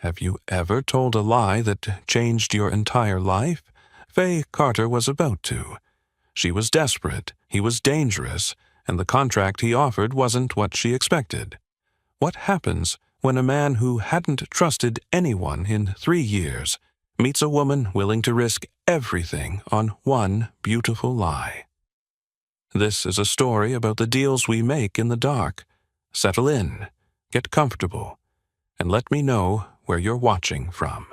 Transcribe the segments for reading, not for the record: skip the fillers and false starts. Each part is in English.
Have you ever told a lie that changed your entire life? Faye Carter was about to. She was desperate, he was dangerous, and the contract he offered wasn't what she expected. What happens when a man who hadn't trusted anyone in 3 years meets a woman willing to risk everything on one beautiful lie? This is a story about the deals we make in the dark. Settle in, get comfortable, and let me know where you're watching from.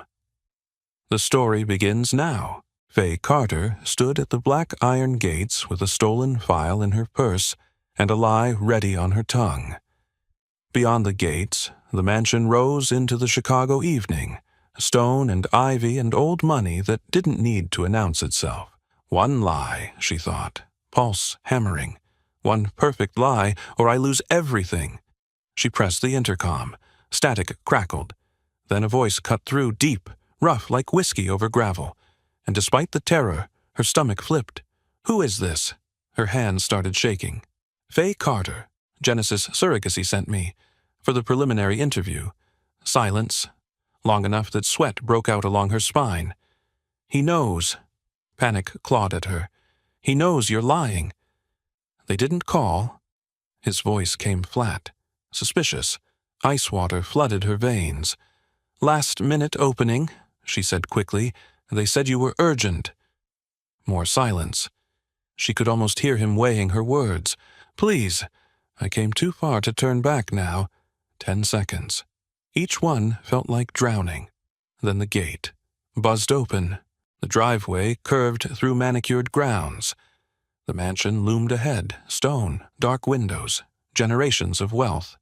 The story begins now. Faye Carter stood at the black iron gates with a stolen file in her purse and a lie ready on her tongue. Beyond the gates, the mansion rose into the Chicago evening, stone and ivy and old money that didn't need to announce itself. One lie, she thought, pulse hammering. One perfect lie, or I lose everything. She pressed the intercom. Static crackled. Then a voice cut through, deep, rough like whiskey over gravel. And despite the terror, her stomach flipped. "Who is this?" Her hands started shaking. "Faye Carter. Genesis Surrogacy sent me. For the preliminary interview." Silence. Long enough that sweat broke out along her spine. "He knows." Panic clawed at her. "He knows you're lying." "They didn't call." His voice came flat, suspicious. Ice water flooded her veins. "Last-minute opening," she said quickly. "They said you were urgent." More silence. She could almost hear him weighing her words. "Please. I came too far to turn back now." 10 seconds. Each one felt like drowning. Then the gate buzzed open. The driveway curved through manicured grounds. The mansion loomed ahead, stone, dark windows, generations of wealth.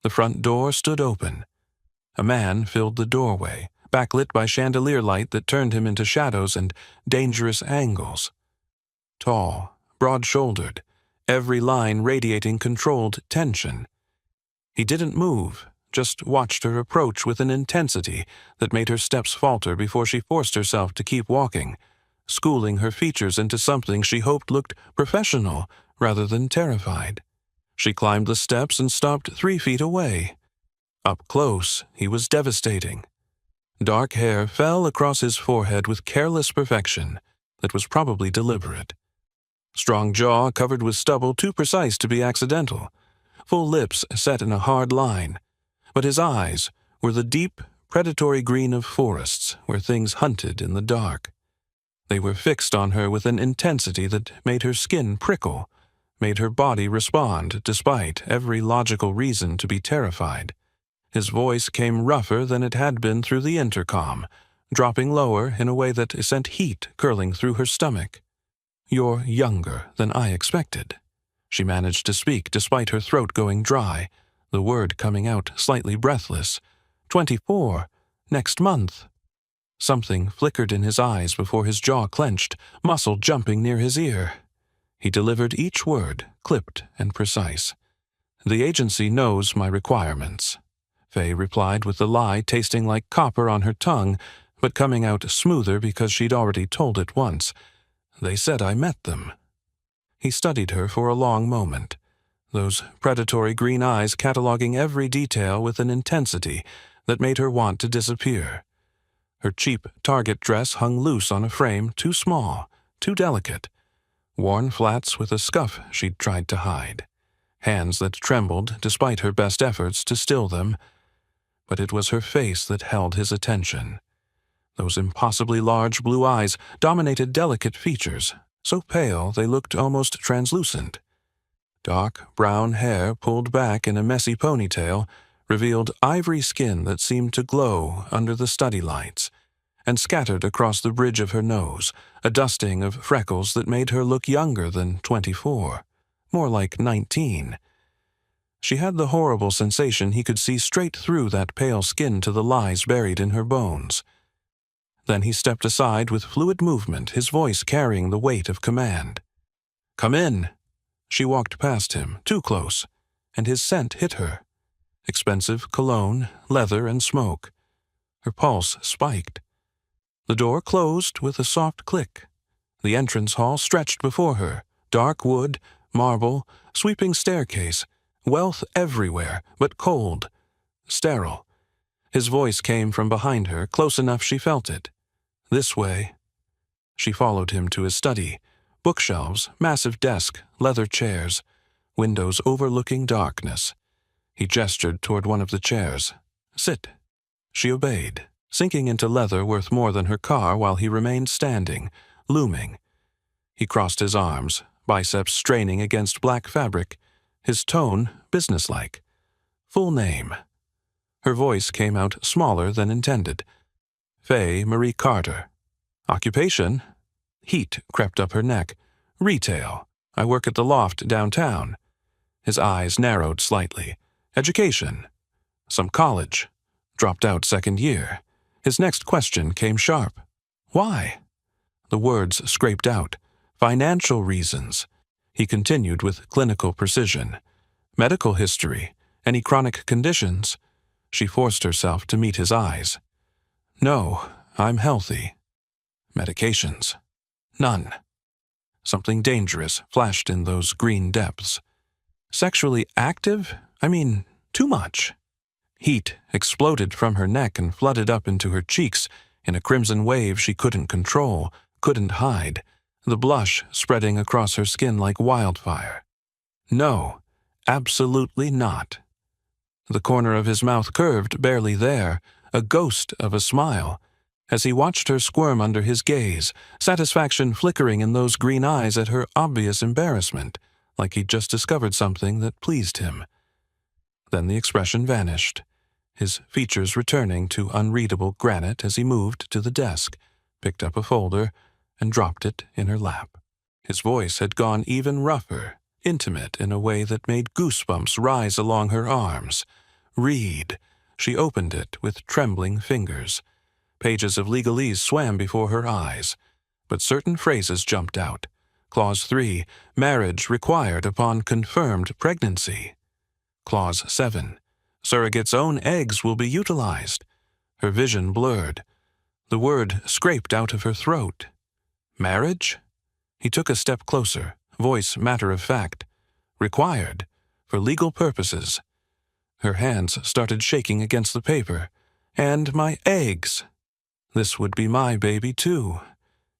The front door stood open. A man filled the doorway, backlit by chandelier light that turned him into shadows and dangerous angles. Tall, broad-shouldered, every line radiating controlled tension. He didn't move, just watched her approach with an intensity that made her steps falter before she forced herself to keep walking, schooling her features into something she hoped looked professional rather than terrified. She climbed the steps and stopped 3 feet away. Up close, he was devastating. Dark hair fell across his forehead with careless perfection that was probably deliberate. Strong jaw covered with stubble too precise to be accidental. Full lips set in a hard line. But his eyes were the deep, predatory green of forests where things hunted in the dark. They were fixed on her with an intensity that made her skin prickle, made her body respond despite every logical reason to be terrified. His voice came rougher than it had been through the intercom, dropping lower in a way that sent heat curling through her stomach. "You're younger than I expected." She managed to speak despite her throat going dry, the word coming out slightly breathless. 24, next month." Something flickered in his eyes before his jaw clenched, muscle jumping near his ear. He delivered each word, clipped and precise. "The agency knows my requirements." Faye replied with the lie tasting like copper on her tongue, but coming out smoother because she'd already told it once. "They said I met them." He studied her for a long moment, those predatory green eyes cataloging every detail with an intensity that made her want to disappear. Her cheap Target dress hung loose on a frame too small, too delicate. Worn flats with a scuff she'd tried to hide. Hands that trembled despite her best efforts to still them. But it was her face that held his attention. Those impossibly large blue eyes dominated delicate features, so pale they looked almost translucent. Dark brown hair pulled back in a messy ponytail revealed ivory skin that seemed to glow under the study lights, and scattered across the bridge of her nose, a dusting of freckles that made her look younger than 24, more like 19. She had the horrible sensation he could see straight through that pale skin to the lies buried in her bones. Then he stepped aside with fluid movement, his voice carrying the weight of command. "Come in." She walked past him, too close, and his scent hit her. Expensive cologne, leather, and smoke. Her pulse spiked. The door closed with a soft click. The entrance hall stretched before her, dark wood, marble, sweeping staircase, wealth everywhere, but cold, sterile. His voice came from behind her, close enough she felt it. "This way." She followed him to his study. Bookshelves, massive desk, leather chairs, windows overlooking darkness. He gestured toward one of the chairs. "Sit." She obeyed, sinking into leather worth more than her car while he remained standing, looming. He crossed his arms, biceps straining against black fabric, his tone businesslike. "Full name." Her voice came out smaller than intended. "Faye Marie Carter." "Occupation?" Heat crept up her neck. "Retail. I work at the loft downtown." His eyes narrowed slightly. "Education?" "Some college. Dropped out second year." His next question came sharp. "Why?" The words scraped out. "Financial reasons." He continued with clinical precision. "Medical history? Any chronic conditions?" She forced herself to meet his eyes. "No, I'm healthy." "Medications?" "None." Something dangerous flashed in those green depths. "Sexually active? I mean, too much." Heat exploded from her neck and flooded up into her cheeks in a crimson wave she couldn't control, couldn't hide, the blush spreading across her skin like wildfire. "No, absolutely not." The corner of his mouth curved, barely there, a ghost of a smile. As he watched her squirm under his gaze, satisfaction flickering in those green eyes at her obvious embarrassment, like he'd just discovered something that pleased him. Then the expression vanished, his features returning to unreadable granite as he moved to the desk, picked up a folder, and dropped it in her lap. His voice had gone even rougher, intimate in a way that made goosebumps rise along her arms. "Read." She opened it with trembling fingers. Pages of legalese swam before her eyes, but certain phrases jumped out. Clause 3, marriage required upon confirmed pregnancy. Clause 7, surrogate's own eggs will be utilized. Her vision blurred. The word scraped out of her throat. Marriage? He took a step closer, voice matter of fact. Required, for legal purposes. Her hands started shaking against the paper. "And my eggs. This would be my baby, too."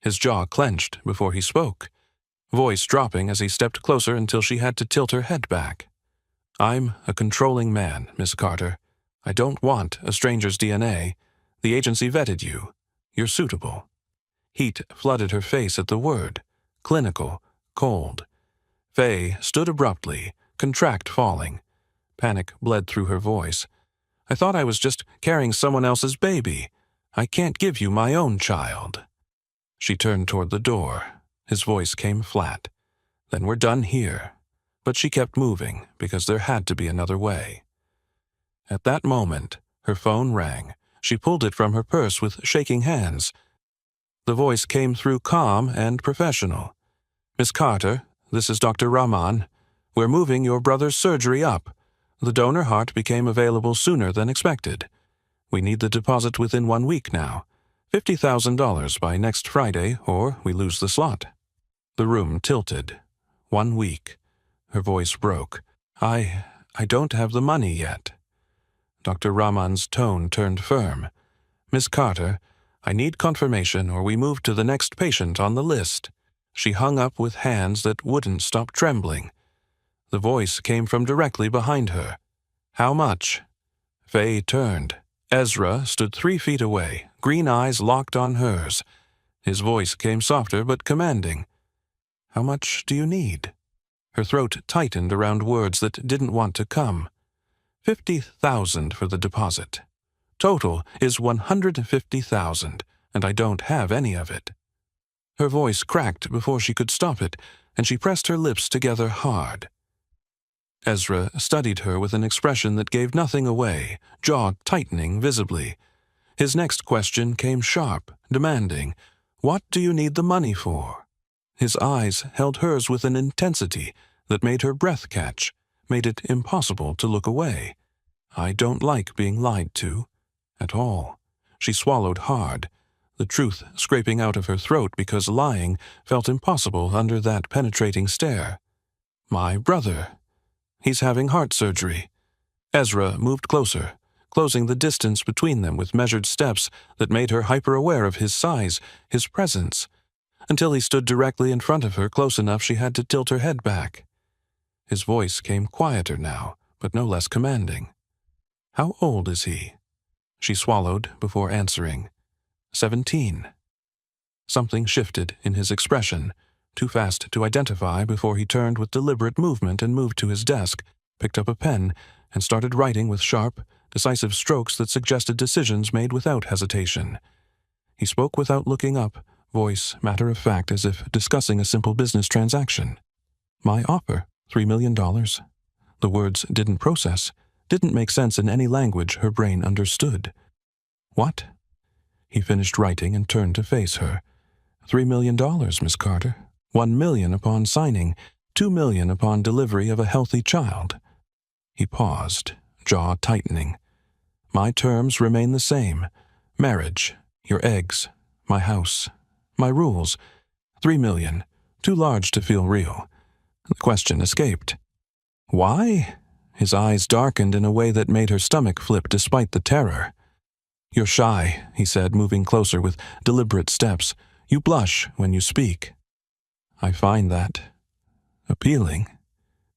His jaw clenched before he spoke, voice dropping as he stepped closer until she had to tilt her head back. "I'm a controlling man, Miss Carter. I don't want a stranger's DNA. The agency vetted you. You're suitable." Heat flooded her face at the word. Clinical, cold. Faye stood abruptly, contract falling. Panic bled through her voice. "I thought I was just carrying someone else's baby. I can't give you my own child." She turned toward the door. His voice came flat. "Then we're done here." But she kept moving, because there had to be another way. At that moment, her phone rang. She pulled it from her purse with shaking hands. The voice came through calm and professional. "Miss Carter, this is Dr. Rahman. We're moving your brother's surgery up. The donor heart became available sooner than expected. We need the deposit within 1 week now. $50,000 by next Friday, or we lose the slot." The room tilted. 1 week. Her voice broke. I don't have the money yet." Dr. Rahman's tone turned firm. "Miss Carter, I need confirmation or we move to the next patient on the list." She hung up with hands that wouldn't stop trembling. The voice came from directly behind her. "How much?" Faye turned. Ezra stood 3 feet away, green eyes locked on hers. His voice came softer but commanding. "How much do you need?" Her throat tightened around words that didn't want to come. $50,000 for the deposit. Total is $150,000, and I don't have any of it." Her voice cracked before she could stop it, and she pressed her lips together hard. Ezra studied her with an expression that gave nothing away, jaw tightening visibly. His next question came sharp, demanding, "What do you need the money for?" His eyes held hers with an intensity that made her breath catch, made it impossible to look away. "I don't like being lied to. At all." She swallowed hard, the truth scraping out of her throat because lying felt impossible under that penetrating stare. "My brother. He's having heart surgery." Ezra moved closer, closing the distance between them with measured steps that made her hyper-aware of his size, his presence, until he stood directly in front of her, close enough she had to tilt her head back. His voice came quieter now, but no less commanding. "How old is he?" She swallowed before answering. 17. Something shifted in his expression, too fast to identify before he turned with deliberate movement and moved to his desk, picked up a pen, and started writing with sharp, decisive strokes that suggested decisions made without hesitation. He spoke without looking up, voice matter-of-fact as if discussing a simple business transaction. "My offer, $3 million. The words didn't process, didn't make sense in any language her brain understood. "What?" He finished writing and turned to face her. $3 million, Miss Carter. $1 million upon signing, $2 million upon delivery of a healthy child. He paused, jaw tightening. "My terms remain the same. Marriage, your eggs, my house, my rules. $3 million, too large to feel real." The question escaped. "Why?" His eyes darkened in a way that made her stomach flip despite the terror. "You're shy," he said, moving closer with deliberate steps. "You blush when you speak." "I find that appealing."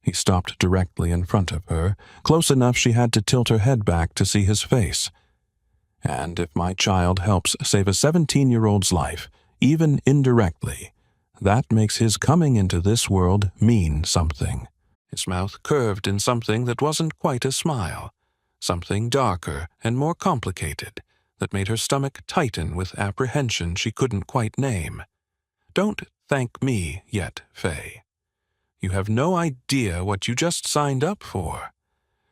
He stopped directly in front of her, close enough she had to tilt her head back to see his face. "And if my child helps save a 17-year-old's life, even indirectly, that makes his coming into this world mean something." His mouth curved in something that wasn't quite a smile, something darker and more complicated that made her stomach tighten with apprehension she couldn't quite name. "Don't thank me yet, Faye. You have no idea what you just signed up for."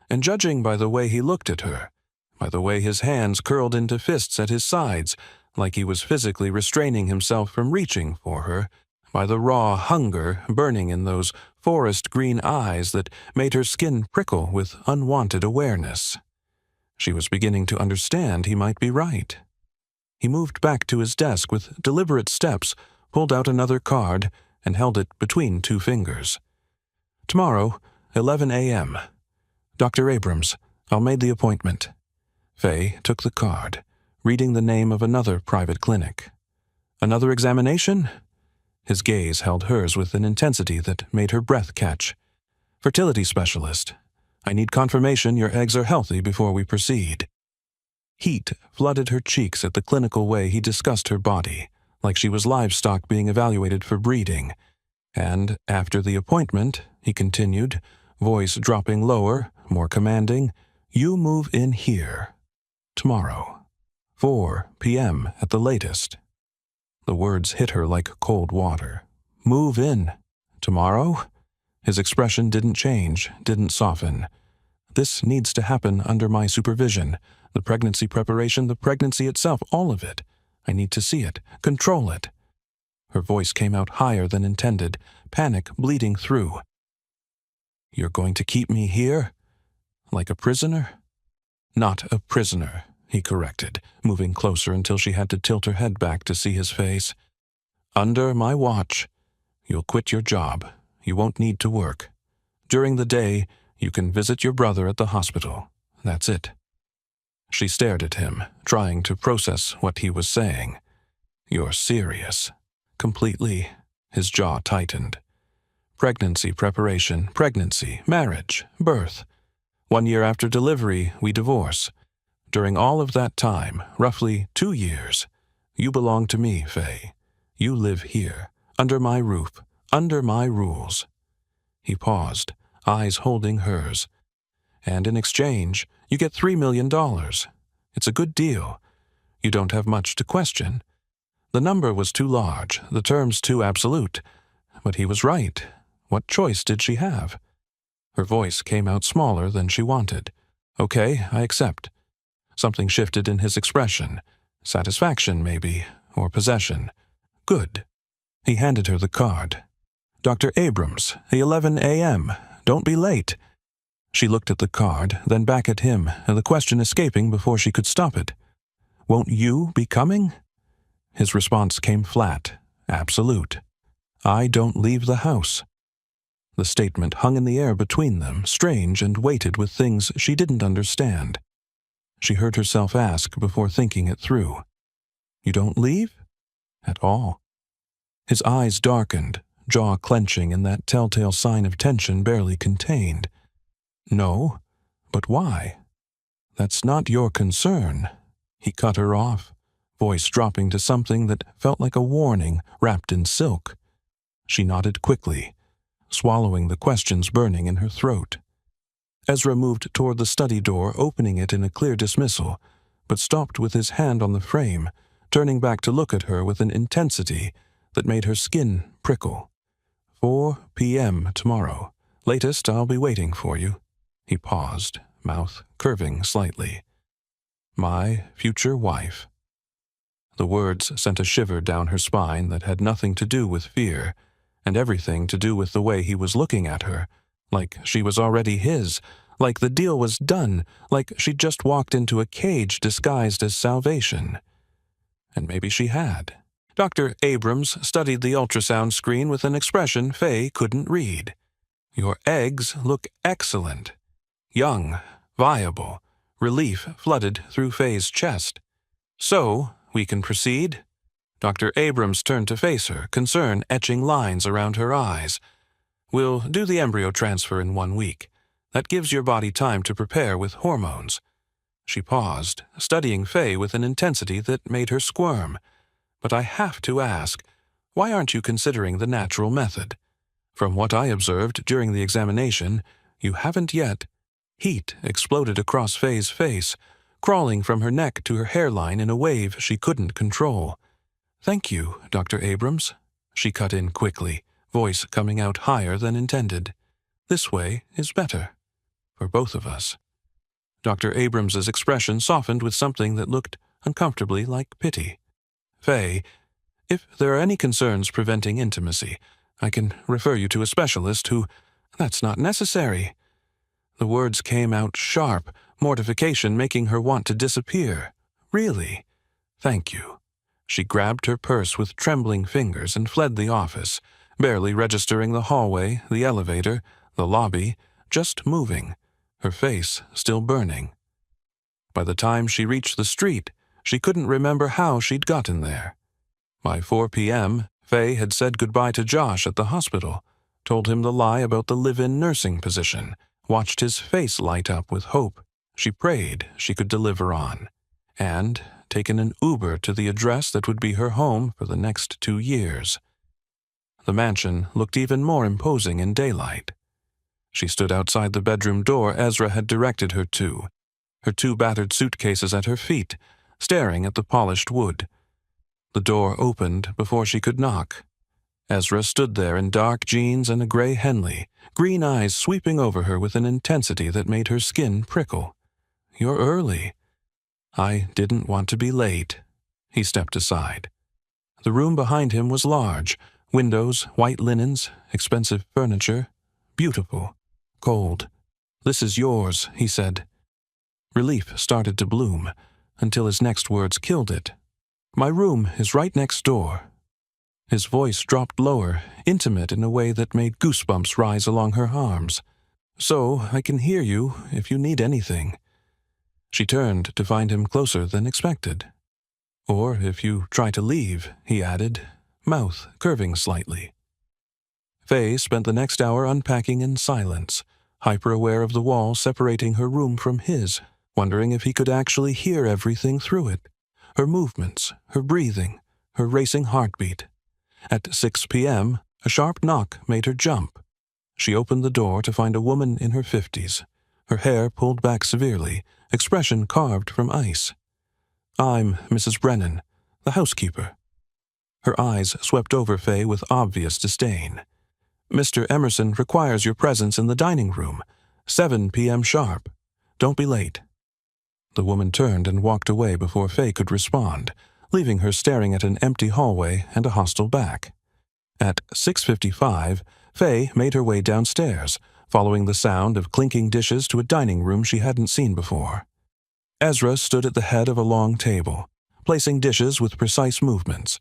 And judging by the way he looked at her, by the way his hands curled into fists at his sides, like he was physically restraining himself from reaching for her, by the raw hunger burning in those forest-green eyes that made her skin prickle with unwanted awareness, she was beginning to understand he might be right. He moved back to his desk with deliberate steps, pulled out another card, and held it between two fingers. "Tomorrow, 11 a.m. Dr. Abrams, I'll make the appointment." Faye took the card, reading the name of another private clinic. "Another examination?" His gaze held hers with an intensity that made her breath catch. "Fertility specialist. I need confirmation your eggs are healthy before we proceed." Heat flooded her cheeks at the clinical way he discussed her body, like she was livestock being evaluated for breeding. "And after the appointment," he continued, voice dropping lower, more commanding, "you move in here. Tomorrow. 4 p.m. at the latest." The words hit her like cold water. "Move in. Tomorrow?" His expression didn't change, didn't soften. "This needs to happen under my supervision. The pregnancy preparation, the pregnancy itself, all of it. I need to see it, control it." Her voice came out higher than intended, panic bleeding through. "You're going to keep me here? Like a prisoner?" "Not a prisoner," he corrected, moving closer until she had to tilt her head back to see his face. "Under my watch. You'll quit your job. You won't need to work. During the day, you can visit your brother at the hospital. That's it." She stared at him, trying to process what he was saying. "You're serious." "Completely." His jaw tightened. "Pregnancy preparation, pregnancy, marriage, birth. 1 year after delivery, we divorce. During all of that time, roughly 2 years, you belong to me, Faye. You live here, under my roof, under my rules." He paused, eyes holding hers. "And in exchange, you get $3 million. It's a good deal. You don't have much to question." The number was too large, the terms too absolute. But he was right. What choice did she have? Her voice came out smaller than she wanted. "Okay, I accept." Something shifted in his expression. Satisfaction, maybe, or possession. "Good." He handed her the card. "Dr. Abrams, 11 a.m. Don't be late." She looked at the card, then back at him, and the question escaping before she could stop it. "Won't you be coming?" His response came flat, absolute. "I don't leave the house." The statement hung in the air between them, strange and weighted with things she didn't understand. she heard herself ask before thinking it through. You don't leave? At all. His eyes darkened, jaw clenching in that telltale sign of tension barely contained. No, but why? That's not your concern. He cut her off, voice dropping to something that felt like a warning wrapped in silk. She nodded quickly, swallowing the questions burning in her throat. Ezra moved toward the study door, opening it in a clear dismissal, but stopped with his hand on the frame, turning back to look at her with an intensity that made her skin prickle. 4 p.m. tomorrow. Latest, I'll be waiting for you. He paused, mouth curving slightly. My future wife. The words sent a shiver down her spine that had nothing to do with fear, and everything to do with the way he was looking at her, like she was already his, like the deal was done, like she'd just walked into a cage disguised as salvation. And maybe she had. Dr. Abrams studied the ultrasound screen with an expression Faye couldn't read. Your eggs look excellent. Young, viable. Relief flooded through Faye's chest. So, we can proceed? Dr. Abrams turned to face her, concern etching lines around her eyes. We'll do the embryo transfer in 1 week. That gives your body time to prepare with hormones. She paused, studying Faye with an intensity that made her squirm. But I have to ask, why aren't you considering the natural method? From what I observed during the examination, you haven't yet. Heat exploded across Faye's face, crawling from her neck to her hairline in a wave she couldn't control. Thank you, Dr. Abrams, she cut in quickly, voice coming out higher than intended. This way is better. For both of us. Dr. Abrams's expression softened with something that looked uncomfortably like pity. Faye, if there are any concerns preventing intimacy, I can refer you to a specialist who— That's not necessary. The words came out sharp, mortification making her want to disappear. Really? Thank you. She grabbed her purse with trembling fingers and fled the office, barely registering the hallway, the elevator, the lobby, just moving, her face still burning. By the time she reached the street, she couldn't remember how she'd gotten there. By 4 p.m., Faye had said goodbye to Josh at the hospital, told him the lie about the live-in nursing position, watched his face light up with hope she prayed she could deliver on, and taken an Uber to the address that would be her home for the next 2 years. The mansion looked even more imposing in daylight. She stood outside the bedroom door Ezra had directed her to, her 2 battered suitcases at her feet, staring at the polished wood. The door opened before she could knock. Ezra stood there in dark jeans and a gray Henley, green eyes sweeping over her with an intensity that made her skin prickle. You're early. I didn't want to be late. He stepped aside. The room behind him was large, windows, white linens, expensive furniture, beautiful, cold. This is yours, he said. Relief started to bloom, until his next words killed it. My room is right next door. His voice dropped lower, intimate in a way that made goosebumps rise along her arms. So I can hear you if you need anything. She turned to find him closer than expected. Or if you try to leave, he added, mouth curving slightly. Faye spent the next hour unpacking in silence, hyper-aware of the wall separating her room from his, wondering if he could actually hear everything through it. Her movements, her breathing, her racing heartbeat. At 6 p.m., a sharp knock made her jump. She opened the door to find a woman in her 50s, her hair pulled back severely, expression carved from ice. I'm Mrs. Brennan, the housekeeper. Her eyes swept over Faye with obvious disdain. Mr. Emerson requires your presence in the dining room, 7 p.m. sharp. Don't be late. The woman turned and walked away before Faye could respond, leaving her staring at an empty hallway and a hostile back. At 6:55, Faye made her way downstairs, following the sound of clinking dishes to a dining room she hadn't seen before. Ezra stood at the head of a long table, placing dishes with precise movements.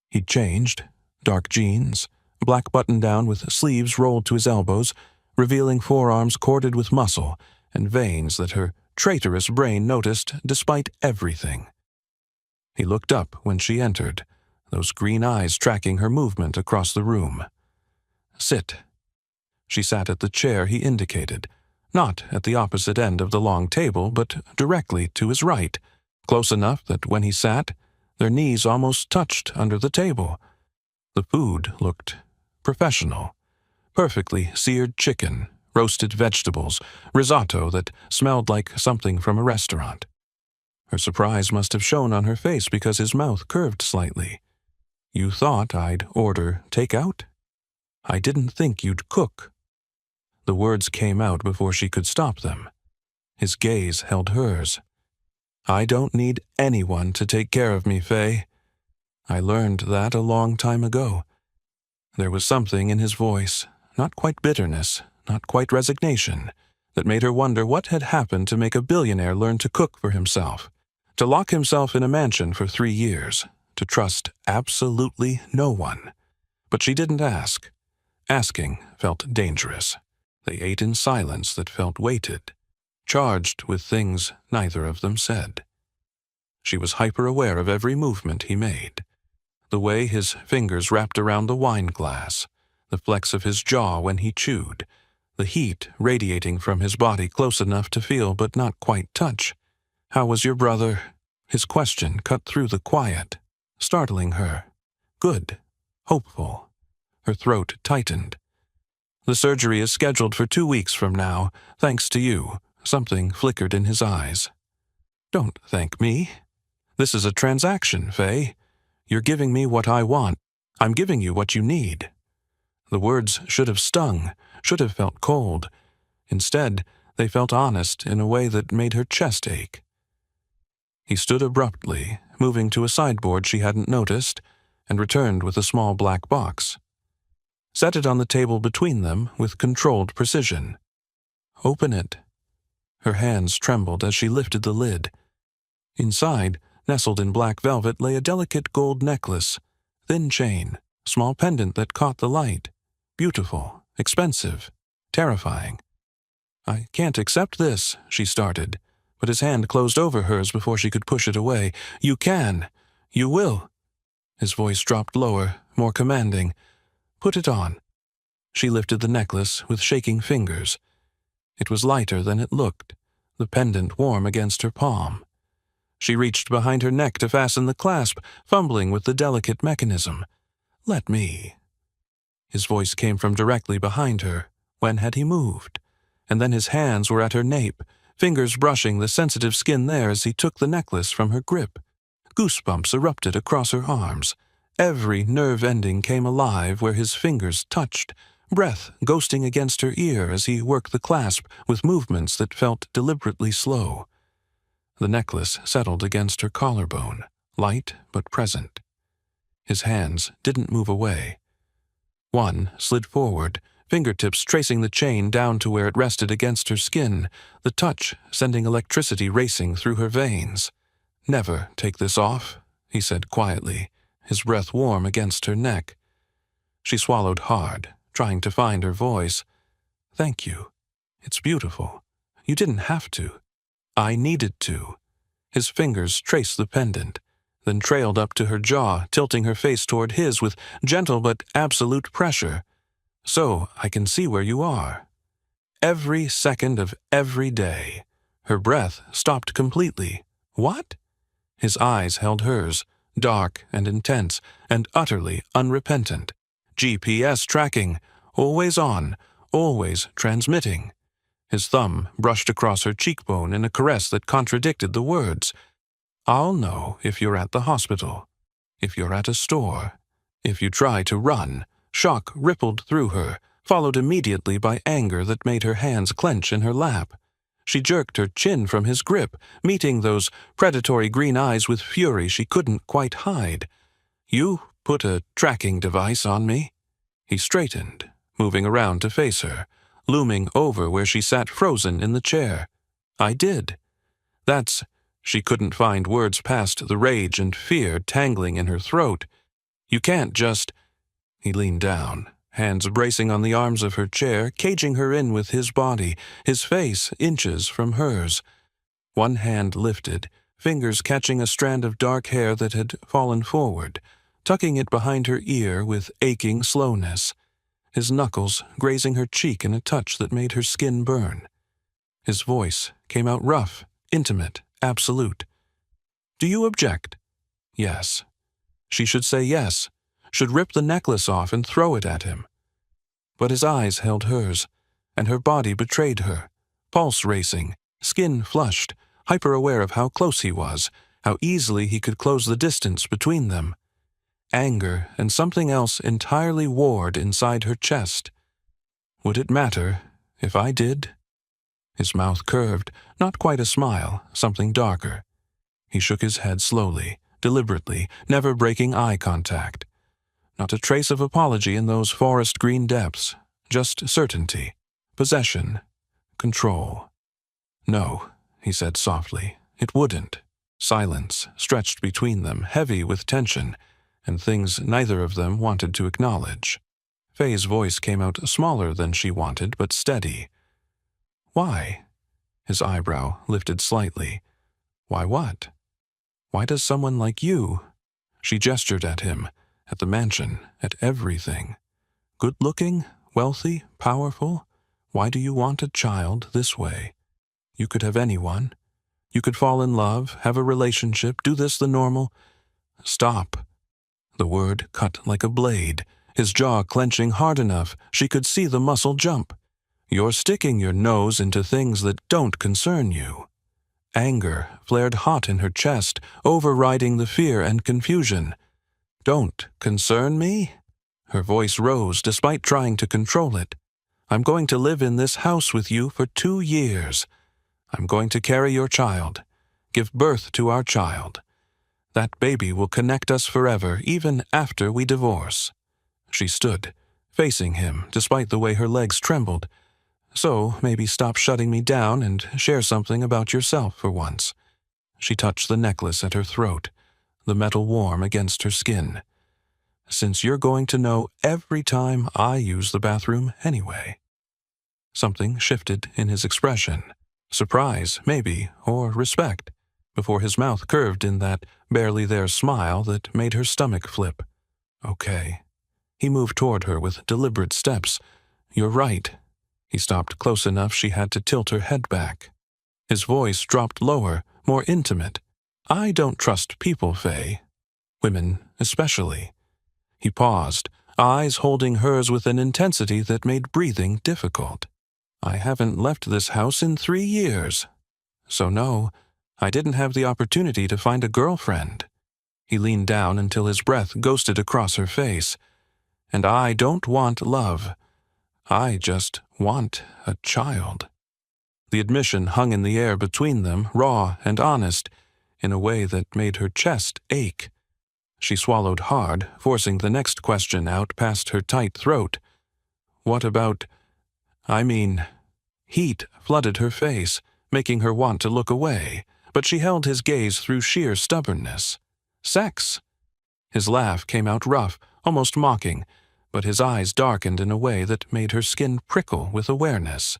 He'd changed, dark jeans, black button-down with sleeves rolled to his elbows, revealing forearms corded with muscle and veins that her traitorous brain noticed despite everything. He looked up when she entered, those green eyes tracking her movement across the room. "Sit." She sat at the chair he indicated, not at the opposite end of the long table, but directly to his right, close enough that when he sat, their knees almost touched under the table. The food looked professional. Perfectly seared chicken, roasted vegetables, risotto that smelled like something from a restaurant. Her surprise must have shown on her face because his mouth curved slightly. "You thought I'd order takeout? I didn't think you'd cook." The words came out before she could stop them. His gaze held hers. "I don't need anyone to take care of me, Faye. I learned that a long time ago." There was something in his voice, not quite bitterness, not quite resignation, that made her wonder what had happened to make a billionaire learn to cook for himself, to lock himself in a mansion for 3 years, to trust absolutely no one. But she didn't ask. Asking felt dangerous. They ate in silence that felt weighted, charged with things neither of them said. She was hyper-aware of every movement he made. The way his fingers wrapped around the wine glass, the flex of his jaw when he chewed, the heat radiating from his body close enough to feel but not quite touch. "How was your brother?" His question cut through the quiet, startling her. Good. Hopeful. Her throat tightened. "The surgery is scheduled for 2 weeks from now, thanks to you." Something flickered in his eyes. "Don't thank me. This is a transaction, Faye. You're giving me what I want. I'm giving you what you need." The words should have stung, should have felt cold. Instead, they felt honest in a way that made her chest ache. He stood abruptly, moving to a sideboard she hadn't noticed, and returned with a small black box. Set it on the table between them with controlled precision. "Open it." Her hands trembled as she lifted the lid. Inside, nestled in black velvet, lay a delicate gold necklace, thin chain, small pendant that caught the light. Beautiful, expensive, terrifying. "I can't accept this," she started, but his hand closed over hers before she could push it away. "You can. You will." His voice dropped lower, more commanding. "Put it on." She lifted the necklace with shaking fingers. It was lighter than it looked, the pendant warm against her palm. She reached behind her neck to fasten the clasp, fumbling with the delicate mechanism. "Let me." His voice came from directly behind her. When had he moved? And then his hands were at her nape, fingers brushing the sensitive skin there as he took the necklace from her grip. Goosebumps erupted across her arms. Every nerve ending came alive where his fingers touched, breath ghosting against her ear as he worked the clasp with movements that felt deliberately slow. The necklace settled against her collarbone, light but present. His hands didn't move away. One slid forward, fingertips tracing the chain down to where it rested against her skin, the touch sending electricity racing through her veins. "Never take this off," he said quietly, his breath warm against her neck. She swallowed hard, trying to find her voice. "Thank you. It's beautiful. You didn't have to. I needed to." His fingers traced the pendant, then trailed up to her jaw, tilting her face toward his with gentle but absolute pressure. "So I can see where you are." Every second of every day. Her breath stopped completely. "What?" His eyes held hers, dark and intense, and utterly unrepentant. GPS tracking, always on, always transmitting. His thumb brushed across her cheekbone in a caress that contradicted the words. "I'll know if you're at the hospital, if you're at a store, if you try to run." Shock rippled through her, followed immediately by anger that made her hands clench in her lap. She jerked her chin from his grip, meeting those predatory green eyes with fury she couldn't quite hide. "You put a tracking device on me?" He straightened, moving around to face her, looming over where she sat frozen in the chair. "I did." That's... She couldn't find words past the rage and fear tangling in her throat. "You can't just..." He leaned down, hands bracing on the arms of her chair, caging her in with his body, his face inches from hers. One hand lifted, fingers catching a strand of dark hair that had fallen forward, tucking it behind her ear with aching slowness, his knuckles grazing her cheek in a touch that made her skin burn. His voice came out rough, intimate, absolute. "Do you object?" Yes. She should say yes, should rip the necklace off and throw it at him. But his eyes held hers, and her body betrayed her, pulse racing, skin flushed, hyper-aware of how close he was, how easily he could close the distance between them. Anger and something else entirely warred inside her chest. Would it matter if I did? His mouth curved, not quite a smile, something darker. He shook his head slowly, deliberately, never breaking eye contact. Not a trace of apology in those forest green depths, just certainty, possession, control. "No," he said softly, "it wouldn't." Silence stretched between them, heavy with tension, and things neither of them wanted to acknowledge. Faye's voice came out smaller than she wanted, but steady. "Why?" His eyebrow lifted slightly. "Why what? Why does someone like you?" She gestured at him, at the mansion, at everything. "Good-looking, wealthy, powerful? Why do you want a child this way? You could have anyone. You could fall in love, have a relationship, do this the normal—" "Stop." The word cut like a blade, his jaw clenching hard enough she could see the muscle jump. "You're sticking your nose into things that don't concern you." Anger flared hot in her chest, overriding the fear and confusion. "Don't concern me?" Her voice rose despite trying to control it. "I'm going to live in this house with you for 2 years. I'm going to carry your child, give birth to our child. That baby will connect us forever, even after we divorce." She stood, facing him, despite the way her legs trembled. "So maybe stop shutting me down and share something about yourself for once." She touched the necklace at her throat, the metal warm against her skin. "Since you're going to know every time I use the bathroom anyway." Something shifted in his expression. Surprise, maybe, or respect, before his mouth curved in that barely-there smile that made her stomach flip. "Okay." He moved toward her with deliberate steps. "You're right." He stopped close enough she had to tilt her head back. His voice dropped lower, more intimate. "I don't trust people, Faye. Women especially." He paused, eyes holding hers with an intensity that made breathing difficult. "I haven't left this house in 3 years. So no, I didn't have the opportunity to find a girlfriend." He leaned down until his breath ghosted across her face. "And I don't want love. I just want a child." The admission hung in the air between them, raw and honest, in a way that made her chest ache. She swallowed hard, forcing the next question out past her tight throat. "What about— I mean—" Heat flooded her face, making her want to look away, but she held his gaze through sheer stubbornness. "Sex." His laugh came out rough, almost mocking, but his eyes darkened in a way that made her skin prickle with awareness.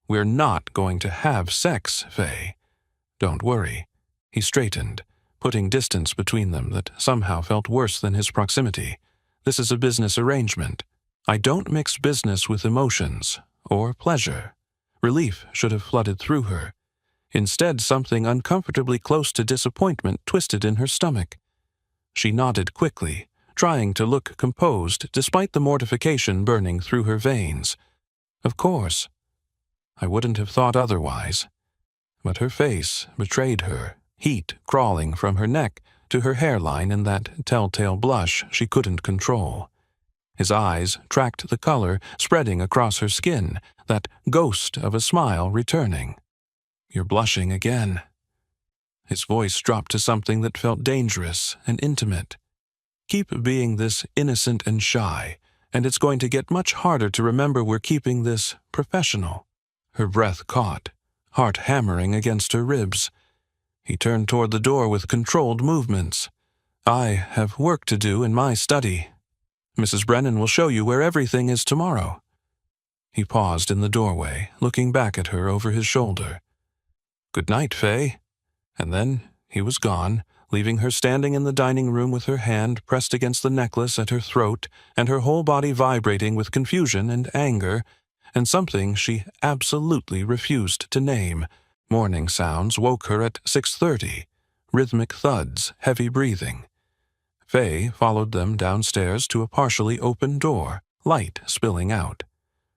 "We're not going to have sex, Faye. Don't worry." He straightened, putting distance between them that somehow felt worse than his proximity. "This is a business arrangement. I don't mix business with emotions, or pleasure." Relief should have flooded through her. Instead, something uncomfortably close to disappointment twisted in her stomach. She nodded quickly, trying to look composed despite the mortification burning through her veins. "Of course. I wouldn't have thought otherwise." But her face betrayed her, heat crawling from her neck to her hairline in that telltale blush she couldn't control. His eyes tracked the color spreading across her skin, that ghost of a smile returning. "You're blushing again." His voice dropped to something that felt dangerous and intimate. "Keep being this innocent and shy, and it's going to get much harder to remember we're keeping this professional." Her breath caught, heart hammering against her ribs. He turned toward the door with controlled movements. "I have work to do in my study. Mrs. Brennan will show you where everything is tomorrow." He paused in the doorway, looking back at her over his shoulder. Good night, Faye. And then he was gone, leaving her standing in the dining room with her hand pressed against the necklace at her throat and her whole body vibrating with confusion and anger, and something she absolutely refused to name. Morning sounds woke her at 6:30. Rhythmic thuds, heavy breathing. Faye followed them downstairs to a partially open door, light spilling out.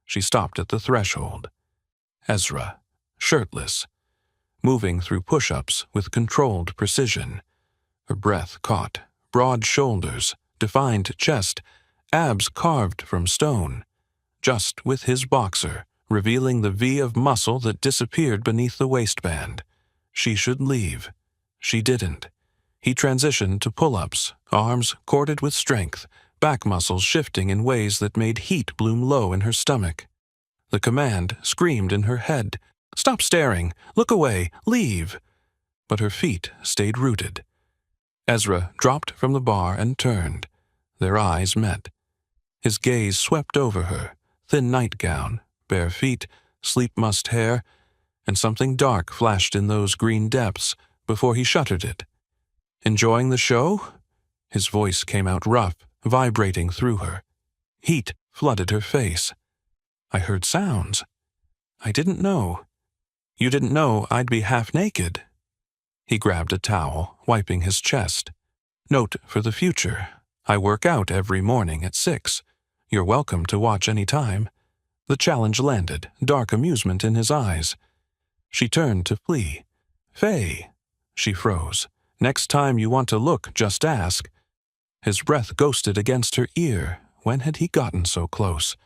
She stopped at the threshold. Ezra, shirtless, moving through push-ups with controlled precision. Her breath caught, broad shoulders, defined chest, abs carved from stone, just with his boxer, revealing the V of muscle that disappeared beneath the waistband. She should leave. She didn't. He transitioned to pull-ups, arms corded with strength, back muscles shifting in ways that made heat bloom low in her stomach. The command screamed in her head, "Stop staring! Look away! Leave!" But her feet stayed rooted. Ezra dropped from the bar and turned. Their eyes met. His gaze swept over her, thin nightgown, bare feet, sleep-mussed hair, and something dark flashed in those green depths before he shuttered it. "Enjoying the show?" His voice came out rough, vibrating through her. Heat flooded her face. "I heard sounds. I didn't know. You didn't know I'd be half naked." He grabbed a towel, wiping his chest. "Note for the future. I work out every morning at 6. You're welcome to watch any time." The challenge landed, dark amusement in his eyes. She turned to flee. "Faye." She froze. "Next time you want to look, just ask." His breath ghosted against her ear. When had he gotten so close?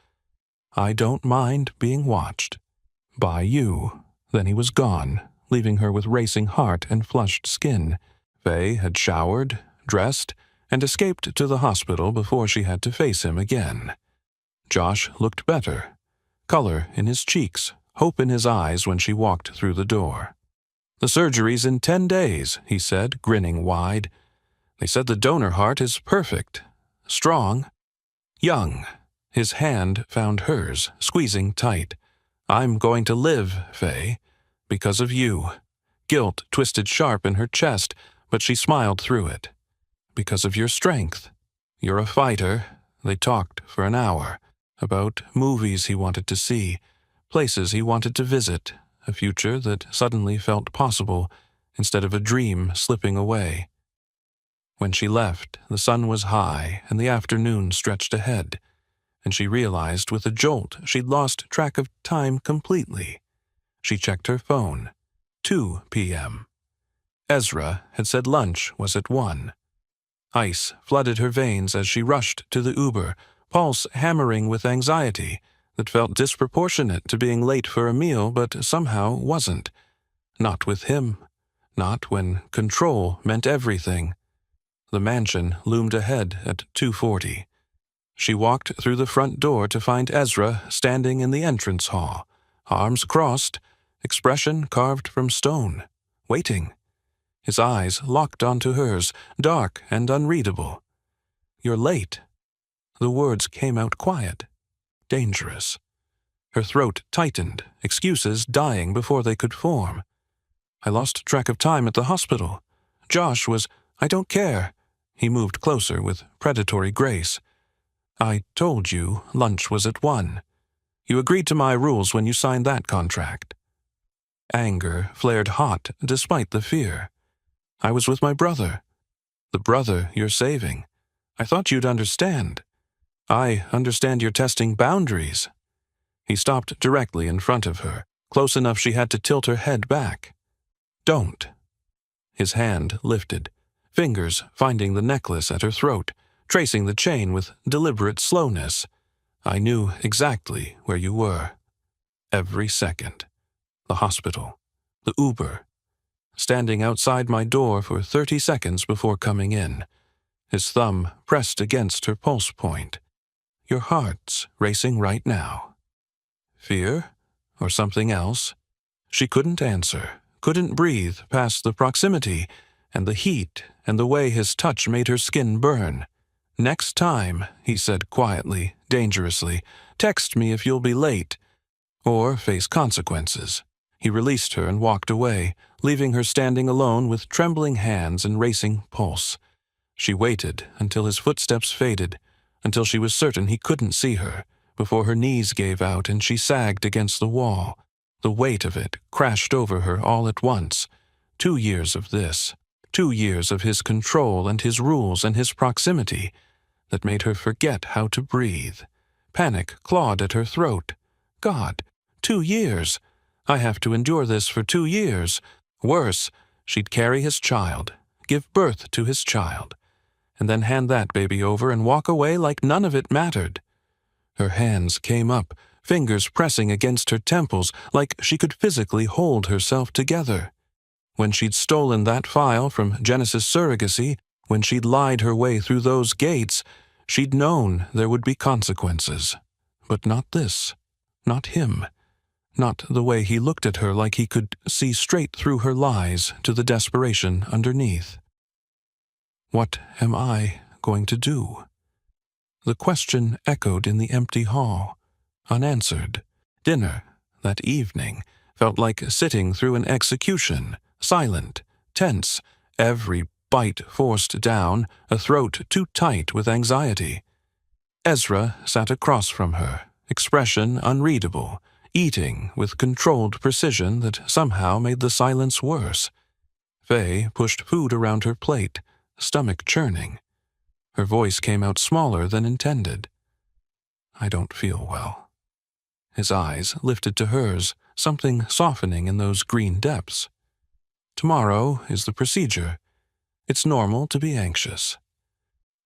"I don't mind being watched." "By you." Then he was gone, leaving her with racing heart and flushed skin. Faye had showered, dressed, and escaped to the hospital before she had to face him again. Josh looked better. Color in his cheeks, hope in his eyes when she walked through the door. "The surgery's in 10 days, he said, grinning wide. "They said the donor heart is perfect. Strong. Young." His hand found hers, squeezing tight. "I'm going to live, Faye. Because of you." Guilt twisted sharp in her chest, but she smiled through it. "Because of your strength. You're a fighter." They talked for an hour, about movies he wanted to see, places he wanted to visit, a future that suddenly felt possible instead of a dream slipping away. When she left, the sun was high and the afternoon stretched ahead, and she realized with a jolt she'd lost track of time completely. She checked her phone. 2 p.m. Ezra had said lunch was at 1. Ice flooded her veins as she rushed to the Uber, pulse hammering with anxiety that felt disproportionate to being late for a meal but somehow wasn't. Not with him. Not when control meant everything. The mansion loomed ahead at 2:40. She walked through the front door to find Ezra standing in the entrance hall, arms crossed, expression carved from stone, waiting. His eyes locked onto hers, dark and unreadable. "You're late." The words came out quiet, dangerous. Her throat tightened, excuses dying before they could form. "I lost track of time at the hospital. Josh was, I don't care." He moved closer with predatory grace. "I told you lunch was at 1. You agreed to my rules when you signed that contract." Anger flared hot despite the fear. "I was with my brother." "The brother you're saving. I thought you'd understand." "I understand you're testing boundaries." He stopped directly in front of her, close enough she had to tilt her head back. "Don't." His hand lifted, fingers finding the necklace at her throat, tracing the chain with deliberate slowness. "I knew exactly where you were. Every second. The hospital. The Uber. Standing outside my door for 30 seconds before coming in." His thumb pressed against her pulse point. "Your heart's racing right now." Fear? Or something else? She couldn't answer, couldn't breathe past the proximity, and the heat, and the way his touch made her skin burn. "Next time," he said quietly, dangerously, "text me if you'll be late, or face consequences." He released her and walked away, leaving her standing alone with trembling hands and racing pulse. She waited until his footsteps faded, until she was certain he couldn't see her, before her knees gave out and she sagged against the wall. The weight of it crashed over her all at once. 2 years of this, 2 years of his control and his rules and his proximity, that made her forget how to breathe. Panic clawed at her throat. God, 2 years! I have to endure this for 2 years. Worse, she'd carry his child, give birth to his child, and then hand that baby over and walk away like none of it mattered. Her hands came up, fingers pressing against her temples like she could physically hold herself together. When she'd stolen that file from Genesis Surrogacy, when she'd lied her way through those gates, she'd known there would be consequences. But not this. Not him. Not the way he looked at her like he could see straight through her lies to the desperation underneath. What am I going to do? The question echoed in the empty hall, unanswered. Dinner, that evening, felt like sitting through an execution, silent, tense, every bite forced down, a throat too tight with anxiety. Ezra sat across from her, expression unreadable, eating with controlled precision that somehow made the silence worse. Faye pushed food around her plate, stomach churning. Her voice came out smaller than intended. I don't feel well. His eyes lifted to hers, something softening in those green depths. Tomorrow is the procedure. It's normal to be anxious.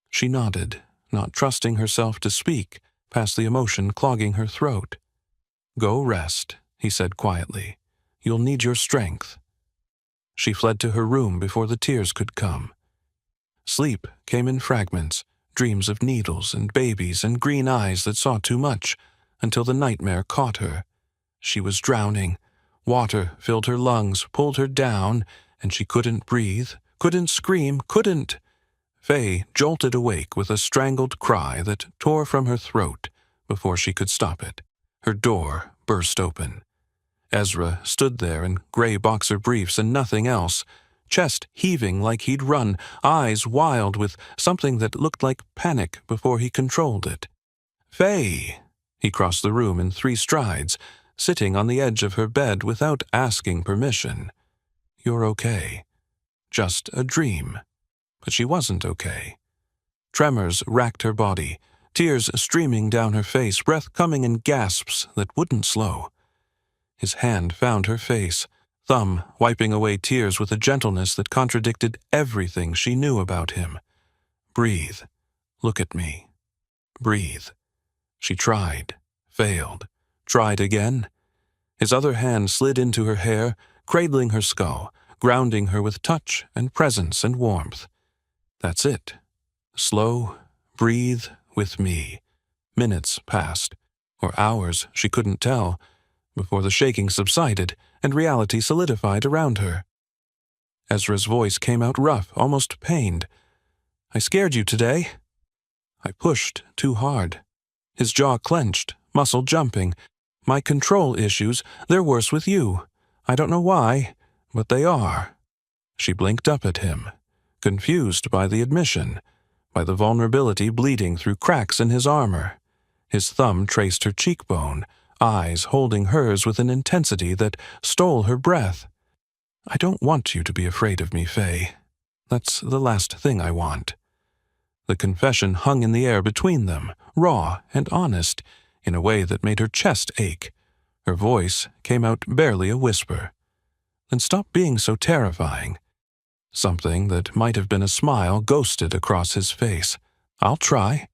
She nodded, not trusting herself to speak, past the emotion clogging her throat. Go rest, he said quietly. You'll need your strength. She fled to her room before the tears could come. Sleep came in fragments, dreams of needles and babies and green eyes that saw too much, until the nightmare caught her. She was drowning. Water filled her lungs, pulled her down, and she couldn't breathe, couldn't scream, couldn't. Faye jolted awake with a strangled cry that tore from her throat before she could stop it. Her door burst open. Ezra stood there in gray boxer briefs and nothing else, chest heaving like he'd run, eyes wild with something that looked like panic before he controlled it. Faye! He crossed the room in 3 strides, sitting on the edge of her bed without asking permission. You're okay. Just a dream. But she wasn't okay. Tremors racked her body, tears streaming down her face, breath coming in gasps that wouldn't slow. His hand found her face, thumb wiping away tears with a gentleness that contradicted everything she knew about him. Breathe. Look at me. Breathe. She tried, failed, tried again. His other hand slid into her hair, cradling her skull, grounding her with touch and presence and warmth. That's it. Slow, breathe with me. Minutes passed, or hours, she couldn't tell, before the shaking subsided and reality solidified around her. Ezra's voice came out rough, almost pained. I scared you today. I pushed too hard. His jaw clenched, muscle jumping. My control issues, they're worse with you. I don't know why, but they are. She blinked up at him, confused by the admission, by the vulnerability bleeding through cracks in his armor. His thumb traced her cheekbone, eyes holding hers with an intensity that stole her breath. I don't want you to be afraid of me, Faye. That's the last thing I want. The confession hung in the air between them, raw and honest, in a way that made her chest ache. Her voice came out barely a whisper. Then stop being so terrifying. Something that might have been a smile ghosted across his face. I'll try.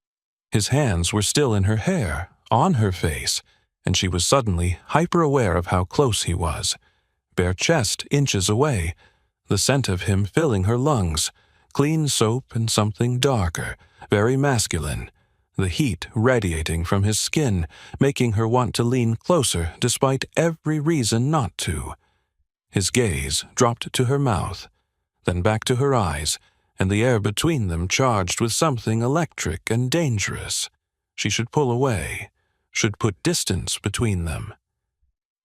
His hands were still in her hair, on her face, and she was suddenly hyper-aware of how close he was. Bare chest inches away, the scent of him filling her lungs, clean soap and something darker, very masculine, the heat radiating from his skin, making her want to lean closer despite every reason not to. His gaze dropped to her mouth, then back to her eyes, and the air between them charged with something electric and dangerous. She should pull away, should put distance between them.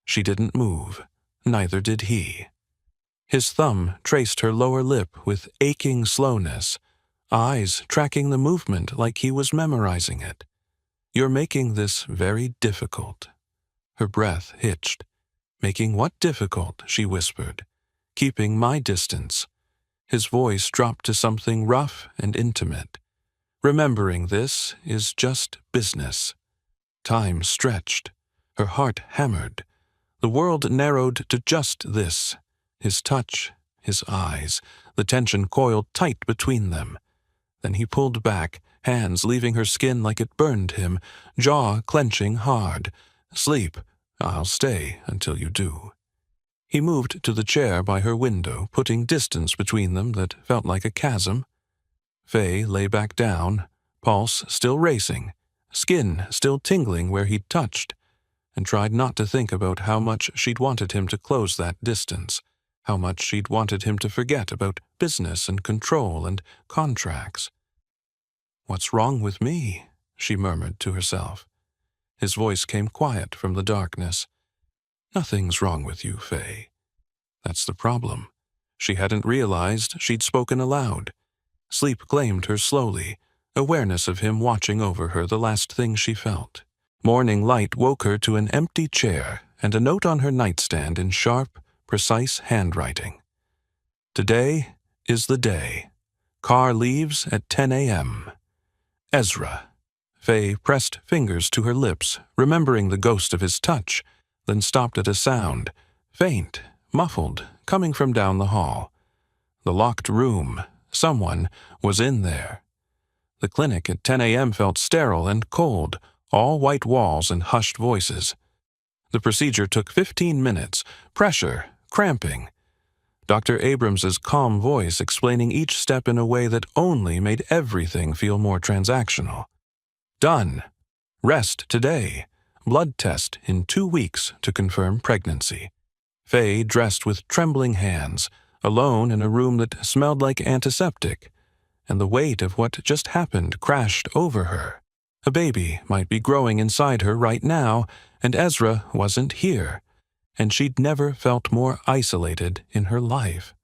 She didn't move, Neither did he. His thumb traced her lower lip with aching slowness, eyes tracking the movement like he was memorizing it. "You're making this very difficult." Her breath hitched. "Making what difficult?" she whispered. "Keeping my distance." His voice dropped to something rough and intimate. "Remembering this is just business." Time stretched. Her heart hammered. The world narrowed to just this. His touch, his eyes, the tension coiled tight between them. Then he pulled back, hands leaving her skin like it burned him, jaw clenching hard. "Sleep. I'll stay until you do." He moved to the chair by her window, putting distance between them that felt like a chasm. Faye lay back down, pulse still racing, skin still tingling where he'd touched, and tried not to think about how much she'd wanted him to close that distance, how much she'd wanted him to forget about business and control and contracts. "What's wrong with me?" she murmured to herself. His voice came quiet from the darkness. "Nothing's wrong with you, Faye." That's the problem. She hadn't realized she'd spoken aloud. Sleep claimed her slowly, awareness of him watching over her the last thing she felt. Morning light woke her to an empty chair and a note on her nightstand in sharp, precise handwriting. "Today is the day. Car leaves at 10 a.m. Ezra." Faye pressed fingers to her lips, remembering the ghost of his touch, then stopped at a sound, faint, muffled, coming from down the hall. The locked room. Someone was in there. The clinic at 10 a.m. felt sterile and cold, all white walls and hushed voices. The procedure took 15 minutes, pressure, cramping. Dr. Abrams's calm voice explaining each step in a way that only made everything feel more transactional. "Done. Rest today. Blood test in 2 weeks to confirm pregnancy." Faye dressed with trembling hands, alone in a room that smelled like antiseptic, and the weight of what just happened crashed over her. A baby might be growing inside her right now, and Ezra wasn't here, and she'd never felt more isolated in her life.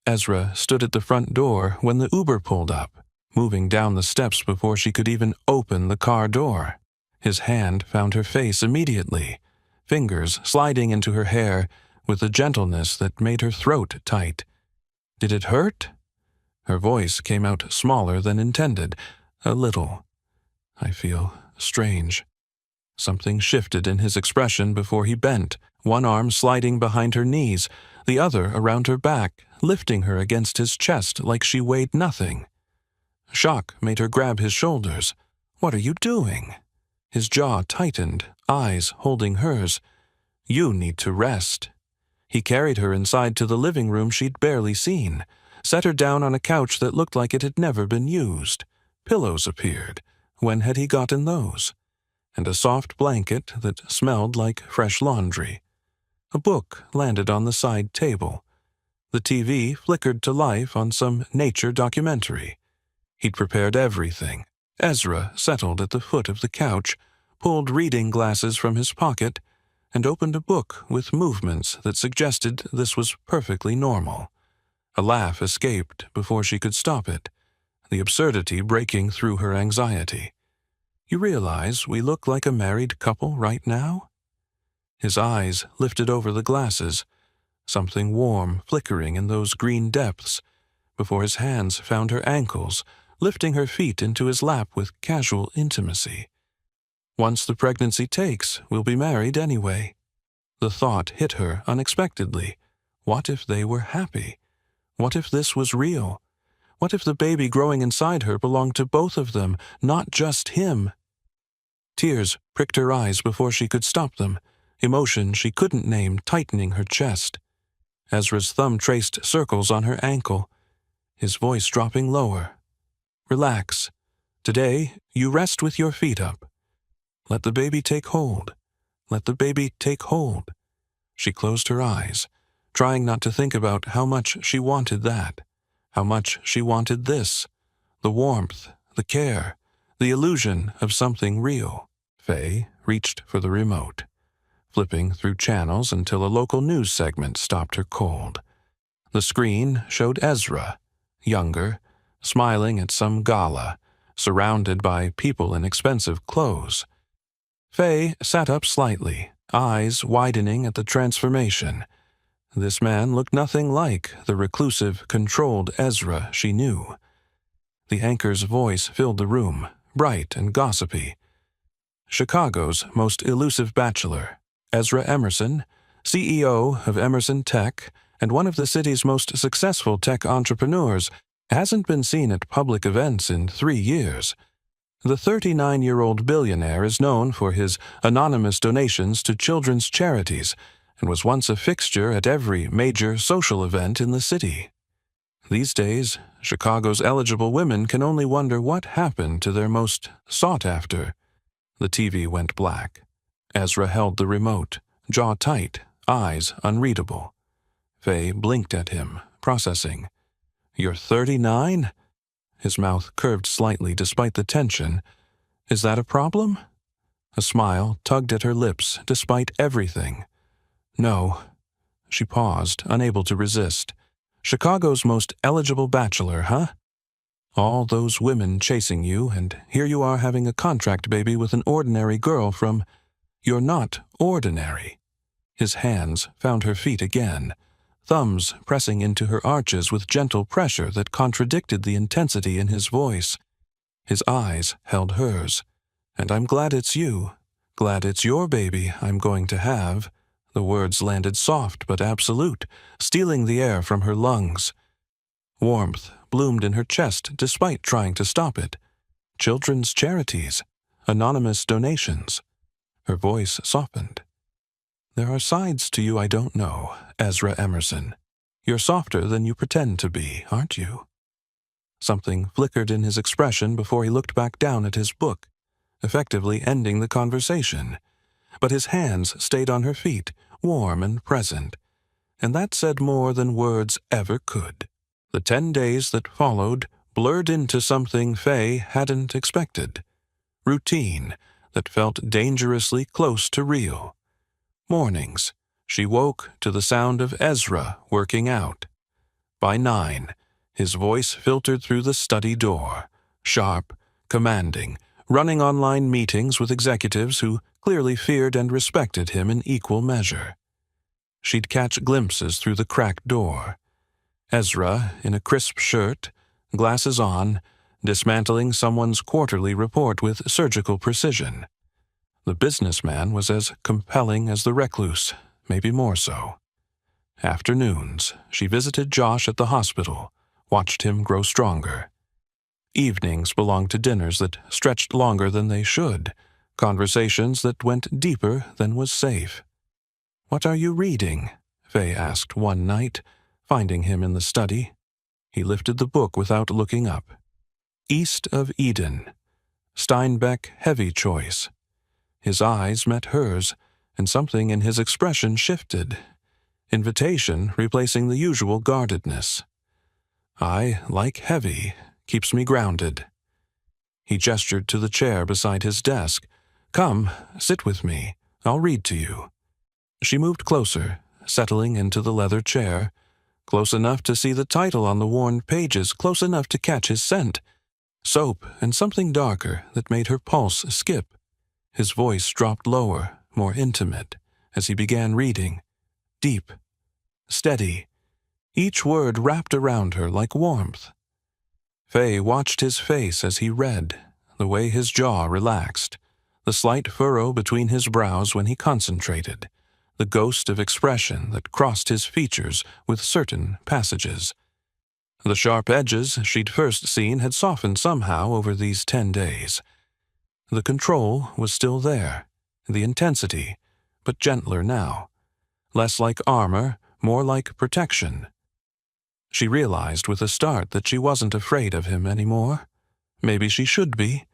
Ezra stood at the front door when the Uber pulled up, moving down the steps before she could even open the car door. His hand found her face immediately, fingers sliding into her hair with a gentleness that made her throat tight. "Did it hurt?" Her voice came out smaller than intended, a little. "I feel strange." Something shifted in his expression before he bent, one arm sliding behind her knees, the other around her back, lifting her against his chest like she weighed nothing. Shock made her grab his shoulders. "What are you doing?" His jaw tightened, eyes holding hers. "You need to rest." He carried her inside to the living room she'd barely seen, set her down on a couch that looked like it had never been used. Pillows appeared. When had he gotten those? And a soft blanket that smelled like fresh laundry. A book landed on the side table. The TV flickered to life on some nature documentary. He'd prepared everything. Ezra settled at the foot of the couch, pulled reading glasses from his pocket, and opened a book with movements that suggested this was perfectly normal. A laugh escaped before she could stop it, the absurdity breaking through her anxiety. "You realize we look like a married couple right now?" His eyes lifted over the glasses, something warm flickering in those green depths, before his hands found her ankles, lifting her feet into his lap with casual intimacy. "Once the pregnancy takes, we'll be married anyway." The thought hit her unexpectedly. What if they were happy? What if this was real? What if the baby growing inside her belonged to both of them, not just him? Tears pricked her eyes before she could stop them, emotion she couldn't name tightening her chest. Ezra's thumb traced circles on her ankle, his voice dropping lower. "Relax. Today, you rest with your feet up. Let the baby take hold. Let the baby take hold." She closed her eyes, trying not to think about how much she wanted that, how much she wanted this, the warmth, the care, the illusion of something real. Faye reached for the remote. flipping through channels until a local news segment stopped her cold. The screen showed Ezra, younger, smiling at some gala, surrounded by people in expensive clothes. Faye sat up slightly, eyes widening at the transformation. This man looked nothing like the reclusive, controlled Ezra she knew. The anchor's voice filled the room, bright and gossipy. Chicago's most elusive bachelor, Ezra Emerson, CEO of Emerson Tech and one of the city's most successful tech entrepreneurs, hasn't been seen at public events in 3 years. The 39-year-old billionaire is known for his anonymous donations to children's charities and was once a fixture at every major social event in the city. These days, Chicago's eligible women can only wonder what happened to their most sought-after. The TV went black. Ezra held the remote, jaw tight, eyes unreadable. Faye blinked at him, processing. "You're 39?" His mouth curved slightly despite the tension. "Is that a problem?" A smile tugged at her lips despite everything. "No." She paused, unable to resist. "Chicago's most eligible bachelor, huh? All those women chasing you, and here you are having a contract baby with an ordinary girl from... You're not ordinary." His hands found her feet again, thumbs pressing into her arches with gentle pressure that contradicted the intensity in his voice. His eyes held hers. "And I'm glad it's you. Glad it's your baby I'm going to have." The words landed soft but absolute, stealing the air from her lungs. Warmth bloomed in her chest despite trying to stop it. Children's charities, anonymous donations. Her voice softened. "There are sides to you I don't know, Ezra Emerson. You're softer than you pretend to be, aren't you?" Something flickered in his expression before he looked back down at his book, effectively ending the conversation. But his hands stayed on her feet, warm and present, and that said more than words ever could. The 10 days that followed blurred into something Faye hadn't expected. Routine that felt dangerously close to real. Mornings, she woke to the sound of Ezra working out. By 9, his voice filtered through the study door, sharp, commanding, running online meetings with executives who clearly feared and respected him in equal measure. She'd catch glimpses through the cracked door. Ezra, in a crisp shirt, glasses on, dismantling someone's quarterly report with surgical precision. The businessman was as compelling as the recluse, maybe more so. Afternoons, she visited Josh at the hospital, watched him grow stronger. Evenings belonged to dinners that stretched longer than they should, conversations that went deeper than was safe. "What are you reading?" Faye asked one night, finding him in the study. He lifted the book without looking up. East of Eden. Steinbeck heavy choice. His eyes met hers, and something in his expression shifted. Invitation replacing the usual guardedness. "I like heavy. Keeps me grounded." He gestured to the chair beside his desk. "Come, sit with me. I'll read to you." She moved closer, settling into the leather chair, close enough to see the title on the worn pages, close enough to catch his scent. Soap and something darker that made her pulse skip. His voice dropped lower, more intimate, as he began reading. Deep, steady, each word wrapped around her like warmth. Faye watched his face as he read, the way his jaw relaxed, the slight furrow between his brows when he concentrated, the ghost of expression that crossed his features with certain passages. The sharp edges she'd first seen had softened somehow over these 10 days. The control was still there, the intensity, but gentler now. Less like armor, more like protection. She realized with a start that she wasn't afraid of him anymore. Maybe she should be.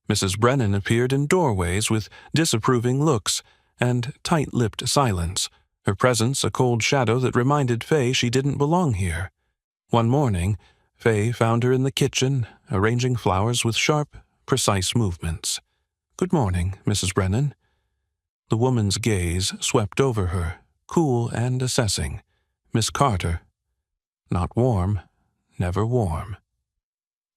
Mrs. Brennan appeared in doorways with disapproving looks and tight-lipped silence, her presence a cold shadow that reminded Faye she didn't belong here. One morning, Faye found her in the kitchen, arranging flowers with sharp, precise movements. "Good morning, Mrs. Brennan." The woman's gaze swept over her, cool and assessing. Miss Carter. Not warm, never warm.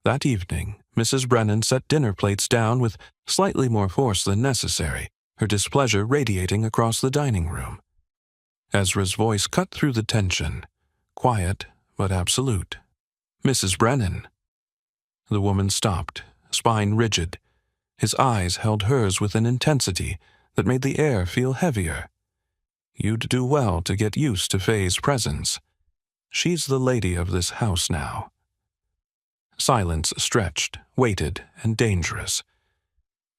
That evening, Mrs. Brennan set dinner plates down with slightly more force than necessary, her displeasure radiating across the dining room. Ezra's voice cut through the tension, quiet but absolute. "Mrs. Brennan." The woman stopped, spine rigid. His eyes held hers with an intensity that made the air feel heavier. "You'd do well to get used to Faye's presence. She's the lady of this house now." Silence stretched, weighted, and dangerous.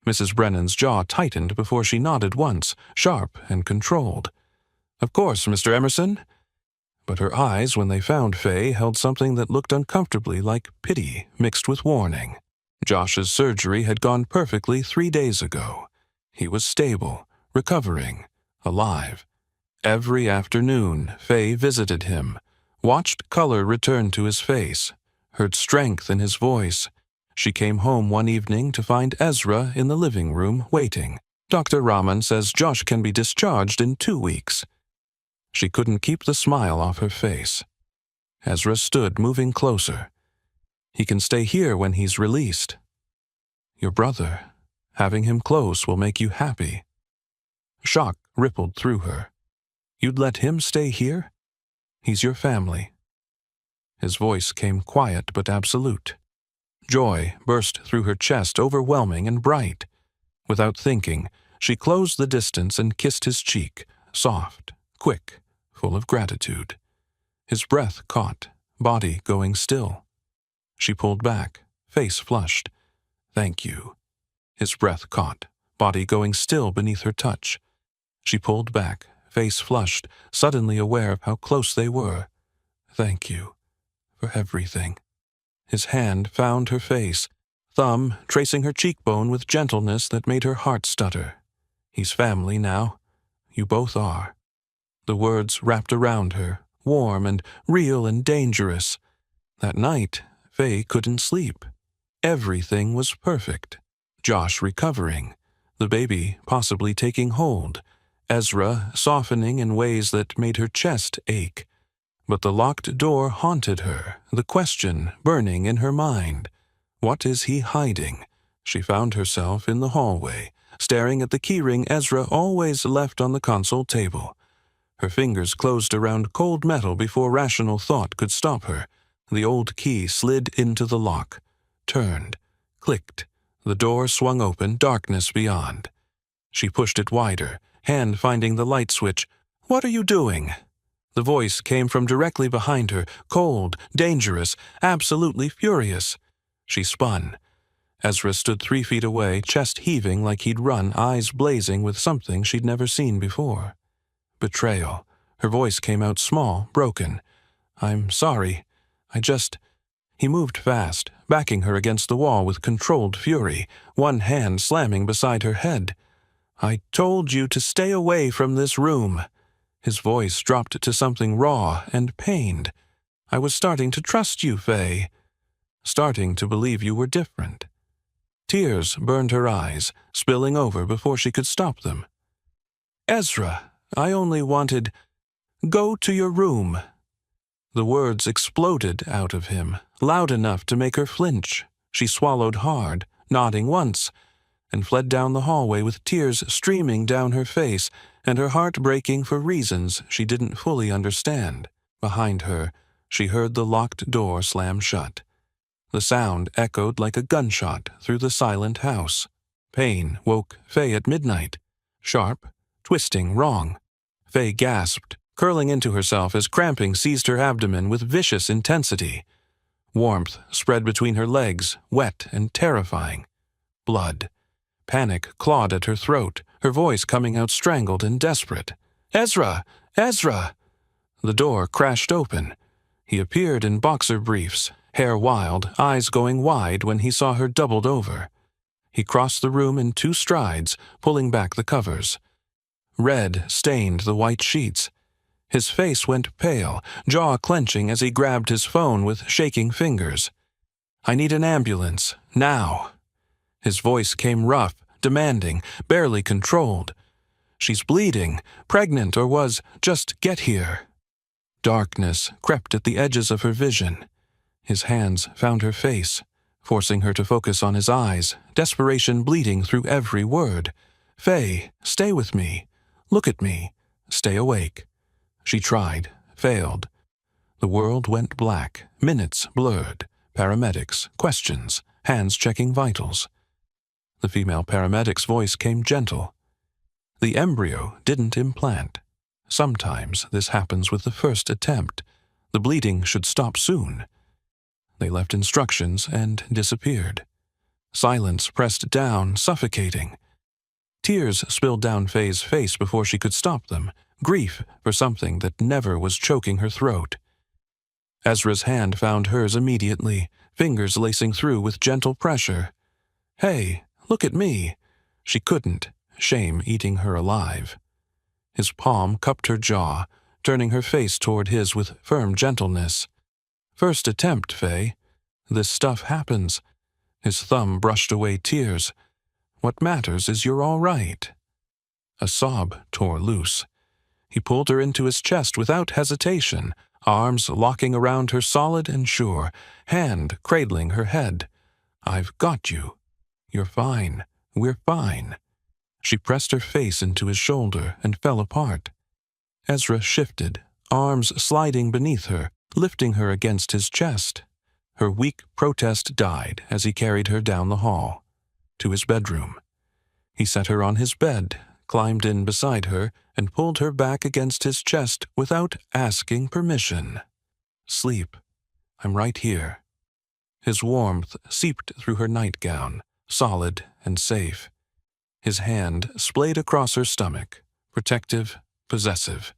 Mrs. Brennan's jaw tightened before she nodded once, sharp and controlled. "Of course, Mr. Emerson." But her eyes, when they found Faye, held something that looked uncomfortably like pity mixed with warning. Josh's surgery had gone perfectly 3 days ago. He was stable, recovering, alive. Every afternoon, Faye visited him, watched color return to his face, heard strength in his voice. She came home one evening to find Ezra in the living room waiting. "Dr. Rahman says Josh can be discharged in 2 weeks. She couldn't keep the smile off her face. Ezra stood, moving closer. "He can stay here when he's released." "Your brother. Having him close will make you happy." Shock rippled through her. "You'd let him stay here? He's your family." His voice came quiet but absolute. Joy burst through her chest, overwhelming and bright. Without thinking, she closed the distance and kissed his cheek, soft, quick, full of gratitude. His breath caught, body going still. She pulled back, face flushed. "Thank you." His breath caught, body going still beneath her touch. She pulled back, face flushed, suddenly aware of how close they were. "Thank you for everything." His hand found her face, thumb tracing her cheekbone with gentleness that made her heart stutter. "He's family now. You both are." The words wrapped around her, warm and real and dangerous. That night, Faye couldn't sleep. Everything was perfect. Josh recovering, the baby possibly taking hold, Ezra softening in ways that made her chest ache. But the locked door haunted her, the question burning in her mind. What is he hiding? She found herself in the hallway, staring at the keyring Ezra always left on the console table. Her fingers closed around cold metal before rational thought could stop her. The old key slid into the lock, turned, clicked. The door swung open, darkness beyond. She pushed it wider, hand finding the light switch. "What are you doing?" The voice came from directly behind her, cold, dangerous, absolutely furious. She spun. Ezra stood 3 feet away, chest heaving like he'd run, eyes blazing with something she'd never seen before. Betrayal. Her voice came out small, broken. "I'm sorry. He moved fast, backing her against the wall with controlled fury, one hand slamming beside her head. "I told you to stay away from this room." His voice dropped to something raw and pained. "I was starting to trust you, Faye. Starting to believe you were different." Tears burned her eyes, spilling over before she could stop them. "Ezra, I only wanted... Go to your room." The words exploded out of him, loud enough to make her flinch. She swallowed hard, nodding once, and fled down the hallway with tears streaming down her face and her heart breaking for reasons she didn't fully understand. Behind her, she heard the locked door slam shut. The sound echoed like a gunshot through the silent house. Pain woke Faye at midnight. Sharp, twisting, wrong. Faye gasped, curling into herself as cramping seized her abdomen with vicious intensity. Warmth spread between her legs, wet and terrifying. Blood. Panic clawed at her throat, her voice coming out strangled and desperate. "Ezra! Ezra!" The door crashed open. He appeared in boxer briefs, hair wild, eyes going wide when he saw her doubled over. He crossed the room in 2 strides, pulling back the covers. Red stained the white sheets. His face went pale, jaw clenching as he grabbed his phone with shaking fingers. "I need an ambulance, now." His voice came rough, demanding, barely controlled. She's bleeding, pregnant, or was just get here. Darkness crept at the edges of her vision. His hands found her face, forcing her to focus on his eyes, desperation bleeding through every word. Faye, stay with me. Look at me. Stay awake. She tried, failed. The world went black, minutes blurred, paramedics, questions, hands checking vitals. The female paramedic's voice came gentle. The embryo didn't implant. Sometimes this happens with the first attempt. The bleeding should stop soon. They left instructions and disappeared. Silence pressed down, suffocating. Tears spilled down Faye's face before she could stop them, grief for something that never was choking her throat. Ezra's hand found hers immediately, fingers lacing through with gentle pressure. Hey, look at me. She couldn't, shame eating her alive. His palm cupped her jaw, turning her face toward his with firm gentleness. First attempt, Faye. This stuff happens. His thumb brushed away tears. What matters is you're all right. A sob tore loose. He pulled her into his chest without hesitation, arms locking around her solid and sure, hand cradling her head. I've got you. You're fine. We're fine. She pressed her face into his shoulder and fell apart. Ezra shifted, arms sliding beneath her, lifting her against his chest. Her weak protest died as he carried her down the hall, to his bedroom. He set her on his bed, climbed in beside her, and pulled her back against his chest without asking permission. Sleep. I'm right here. His warmth seeped through her nightgown, solid and safe. His hand splayed across her stomach, protective, possessive,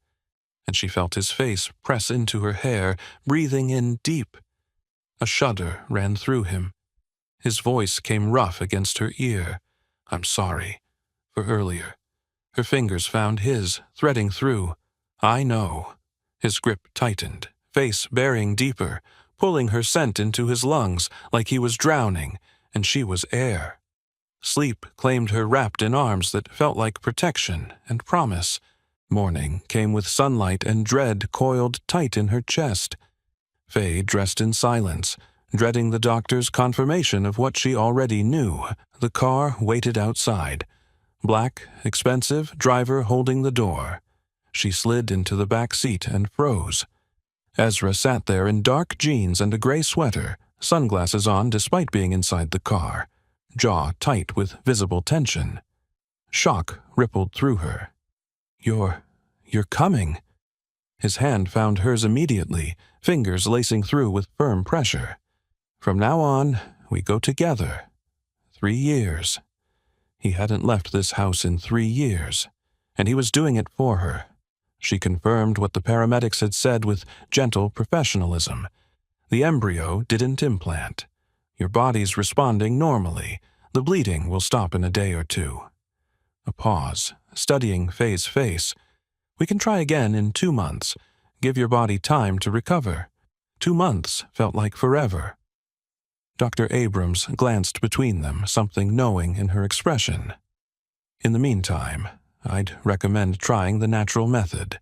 and she felt his face press into her hair, breathing in deep. A shudder ran through him. His voice came rough against her ear. I'm sorry. For earlier. Her fingers found his, threading through. I know. His grip tightened, face bearing deeper, pulling her scent into his lungs like he was drowning, and she was air. Sleep claimed her wrapped in arms that felt like protection and promise. Morning came with sunlight and dread coiled tight in her chest. Faye dressed in silence, dreading the doctor's confirmation of what she already knew. The car waited outside. Black, expensive, driver holding the door. She slid into the back seat and froze. Ezra sat there in dark jeans and a gray sweater, sunglasses on despite being inside the car, jaw tight with visible tension. Shock rippled through her. You're coming. His hand found hers immediately, fingers lacing through with firm pressure. From now on, we go together. 3 years. He hadn't left this house in 3 years, and he was doing it for her. She confirmed what the paramedics had said with gentle professionalism. The embryo didn't implant. Your body's responding normally. The bleeding will stop in a day or two. A pause, studying Faye's face. We can try again in 2 months. Give your body time to recover. 2 months felt like forever. Dr. Abrams glanced between them, something knowing in her expression. In the meantime, I'd recommend trying the natural method.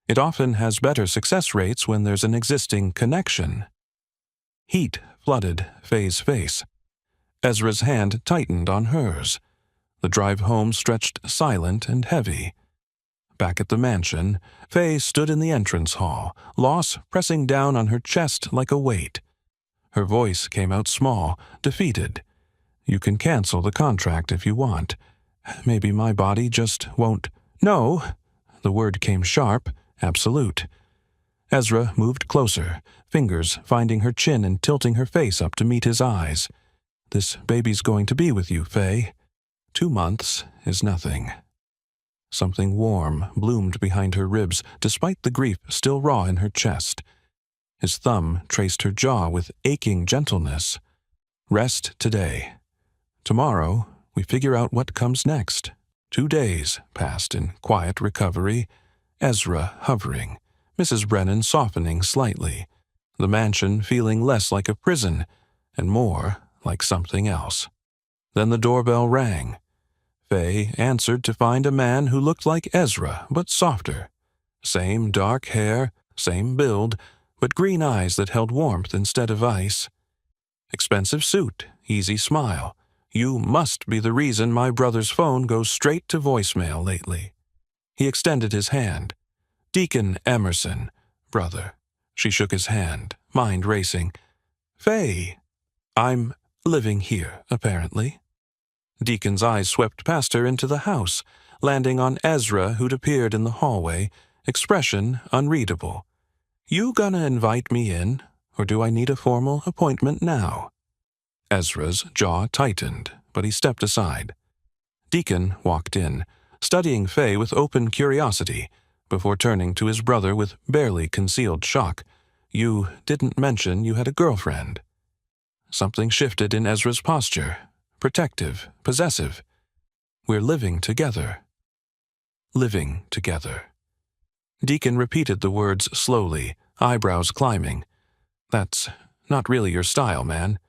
It often has better success rates when there's an existing connection. Heat flooded Faye's face. Ezra's hand tightened on hers. The drive home stretched silent and heavy. Back at the mansion, Faye stood in the entrance hall, loss pressing down on her chest like a weight. Her voice came out small, defeated. You can cancel the contract if you want. Maybe my body just won't. No! The word came sharp, absolute. Ezra moved closer, fingers finding her chin and tilting her face up to meet his eyes. This baby's going to be with you, Faye. 2 months is nothing. Something warm bloomed behind her ribs, despite the grief still raw in her chest. His thumb traced her jaw with aching gentleness. Rest today. Tomorrow, we figure out what comes next. 2 days passed in quiet recovery, Ezra hovering, Mrs. Brennan softening slightly, the mansion feeling less like a prison and more like something else. Then the doorbell rang. Faye answered to find a man who looked like Ezra, but softer. Same dark hair, same build, but green eyes that held warmth instead of ice. Expensive suit, easy smile. You must be the reason my brother's phone goes straight to voicemail lately. He extended his hand. Deacon Emerson, brother. She shook his hand, mind racing. Faye. I'm living here, apparently. Deacon's eyes swept past her into the house, landing on Ezra, who'd appeared in the hallway, expression unreadable. You gonna invite me in, or do I need a formal appointment now? Ezra's jaw tightened, but he stepped aside. Deacon walked in, studying Faye with open curiosity, before turning to his brother with barely concealed shock. You didn't mention you had a girlfriend. Something shifted in Ezra's posture. Protective, possessive. We're living together. Living together. Deacon repeated the words slowly, eyebrows climbing. That's not really your style, man.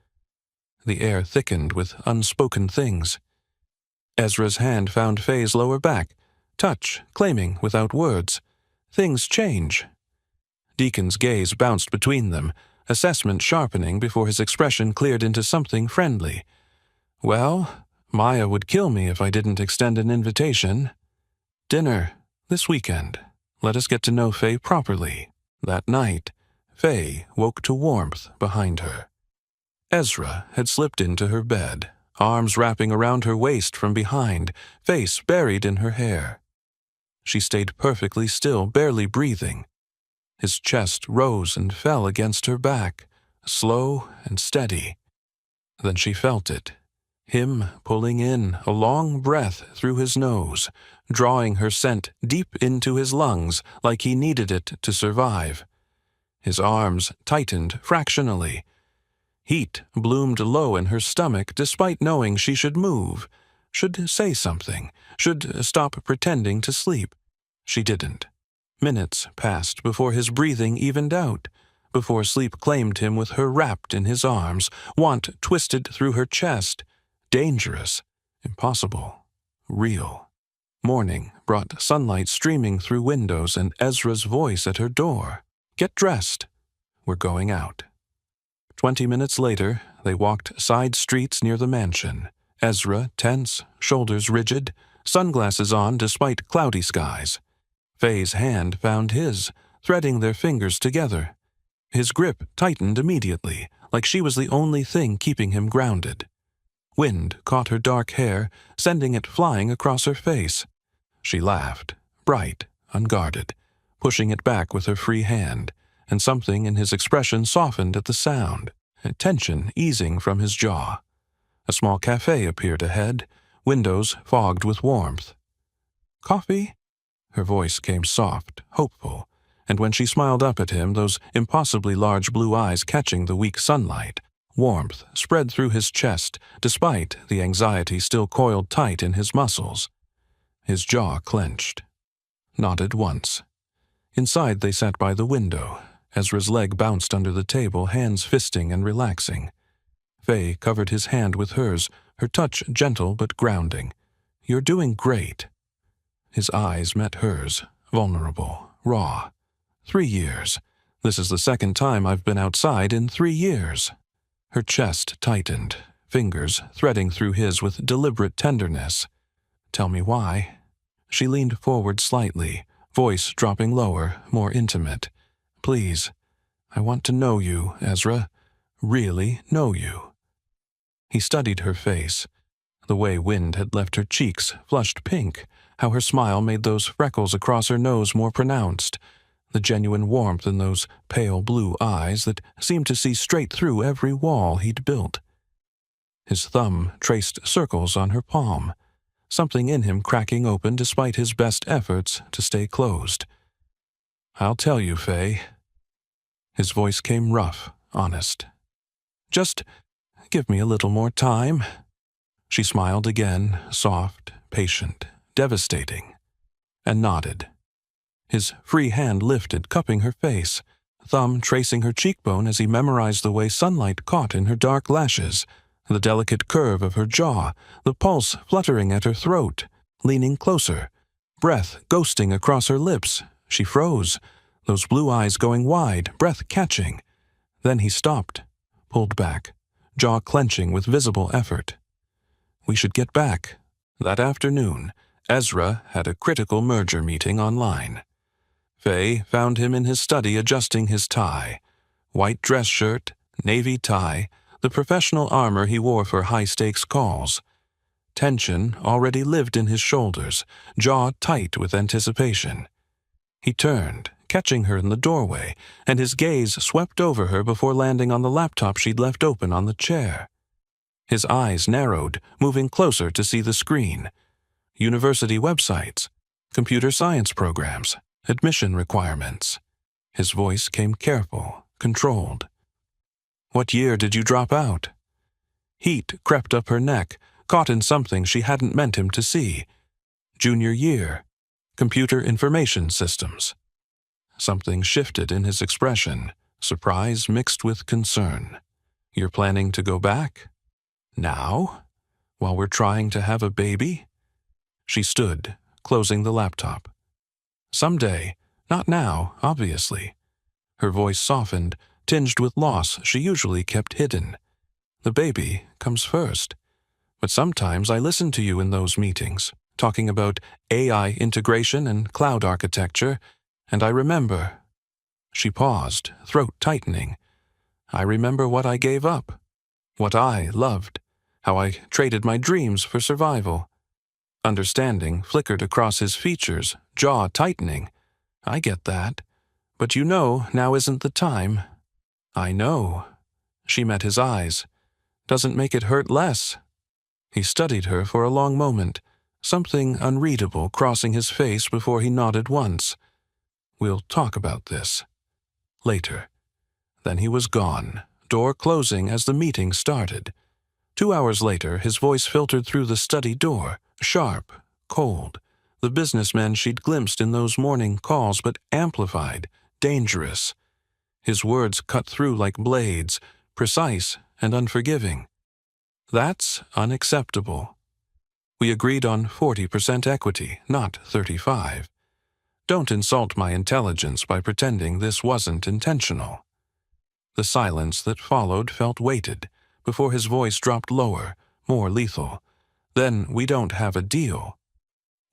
The air thickened with unspoken things. Ezra's hand found Faye's lower back, touch, claiming without words. Things change. Deacon's gaze bounced between them, assessment sharpening before his expression cleared into something friendly. Well, Maya would kill me if I didn't extend an invitation. Dinner, this weekend. Let us get to know Faye properly. That night, Faye woke to warmth behind her. Ezra had slipped into her bed, arms wrapping around her waist from behind, face buried in her hair. She stayed perfectly still, barely breathing. His chest rose and fell against her back, slow and steady. Then she felt it. Him pulling in a long breath through his nose, drawing her scent deep into his lungs like he needed it to survive. His arms tightened fractionally. Heat bloomed low in her stomach despite knowing she should move, should say something, should stop pretending to sleep. She didn't. Minutes passed before his breathing evened out, before sleep claimed him with her wrapped in his arms, want twisted through her chest. Dangerous, impossible, real. Morning brought sunlight streaming through windows and Ezra's voice at her door. Get dressed. We're going out. 20 minutes later, they walked side streets near the mansion. Ezra tense, shoulders rigid, sunglasses on despite cloudy skies. Faye's hand found his, threading their fingers together. His grip tightened immediately, like she was the only thing keeping him grounded. Wind caught her dark hair, sending it flying across her face. She laughed, bright, unguarded, pushing it back with her free hand, and something in his expression softened at the sound, tension easing from his jaw. A small cafe appeared ahead, windows fogged with warmth. Coffee? Her voice came soft, hopeful, and when she smiled up at him, those impossibly large blue eyes catching the weak sunlight, warmth spread through his chest, despite the anxiety still coiled tight in his muscles. His jaw clenched. Nodded once. Inside they sat by the window. Ezra's leg bounced under the table, hands fisting and relaxing. Faye covered his hand with hers, her touch gentle but grounding. You're doing great. His eyes met hers, vulnerable, raw. 3 years. This is the second time I've been outside in 3 years. Her chest tightened, fingers threading through his with deliberate tenderness. Tell me why. She leaned forward slightly, voice dropping lower, more intimate. Please, I want to know you, Ezra. Really know you. He studied her face. The way wind had left her cheeks flushed pink, how her smile made those freckles across her nose more pronounced, the genuine warmth in those pale blue eyes that seemed to see straight through every wall he'd built. His thumb traced circles on her palm, something in him cracking open despite his best efforts to stay closed. I'll tell you, Faye. His voice came rough, honest. Just give me a little more time. She smiled again, soft, patient, devastating, and nodded. His free hand lifted, cupping her face, thumb tracing her cheekbone as he memorized the way sunlight caught in her dark lashes, The delicate curve of her jaw, the pulse fluttering at her throat, leaning closer, breath ghosting across her lips. She froze, those blue eyes going wide, breath catching. Then he stopped, pulled back, jaw clenching with visible effort. We should get back. That afternoon, Ezra had a critical merger meeting online. Faye found him in his study adjusting his tie. White dress shirt, navy tie, the professional armor he wore for high-stakes calls. Tension already lived in his shoulders, jaw tight with anticipation. He turned, catching her in the doorway, and his gaze swept over her before landing on the laptop she'd left open on the chair. His eyes narrowed, moving closer to see the screen. University websites, computer science programs, admission requirements. His voice came careful, controlled. "What year did you drop out?" Heat crept up her neck, caught in something she hadn't meant him to see. "Junior year. Computer information systems." Something shifted in his expression, surprise mixed with concern. "You're planning to go back? Now? While we're trying to have a baby?" She stood, closing the laptop. "Someday. Not now, obviously." Her voice softened, tinged with loss she usually kept hidden. "The baby comes first. But sometimes I listen to you in those meetings, talking about AI integration and cloud architecture, and I remember." She paused, throat tightening. "I remember what I gave up, what I loved, how I traded my dreams for survival." Understanding flickered across his features, jaw tightening. "I get that. But you know now isn't the time." "I know." She met his eyes. "Doesn't make it hurt less." He studied her for a long moment, something unreadable crossing his face before he nodded once. "We'll talk about this. Later." Then he was gone, door closing as the meeting started. 2 hours later, his voice filtered through the study door, sharp, cold, the businessman she'd glimpsed in those morning calls, but amplified, dangerous. His words cut through like blades, precise and unforgiving. "That's unacceptable. We agreed on 40% equity, not 35. Don't insult my intelligence by pretending this wasn't intentional." The silence that followed felt weighted, before his voice dropped lower, more lethal. "Then we don't have a deal.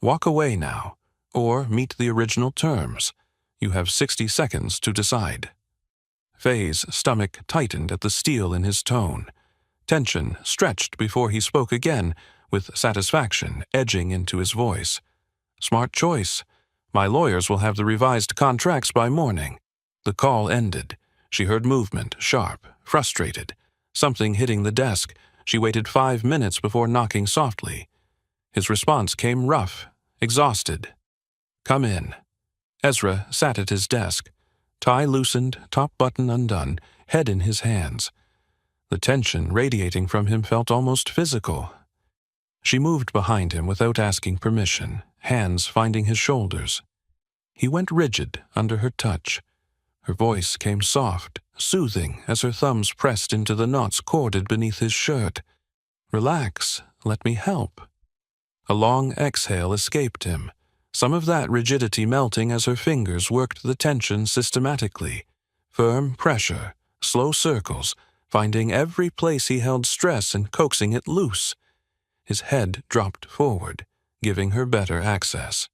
Walk away now, or meet the original terms. You have 60 seconds to decide." Faye's stomach tightened at the steel in his tone. Tension stretched before he spoke again, with satisfaction edging into his voice. "Smart choice. My lawyers will have the revised contracts by morning." The call ended. She heard movement, sharp, frustrated. Something hitting the desk. She waited 5 minutes before knocking softly. His response came rough, exhausted. "Come in." Ezra sat at his desk, tie loosened, top button undone, head in his hands. The tension radiating from him felt almost physical. She moved behind him without asking permission, hands finding his shoulders. He went rigid under her touch. Her voice came soft, soothing as her thumbs pressed into the knots corded beneath his shirt. "Relax, let me help." A long exhale escaped him, some of that rigidity melting as her fingers worked the tension systematically. Firm pressure, slow circles, finding every place he held stress and coaxing it loose. His head dropped forward, giving her better access.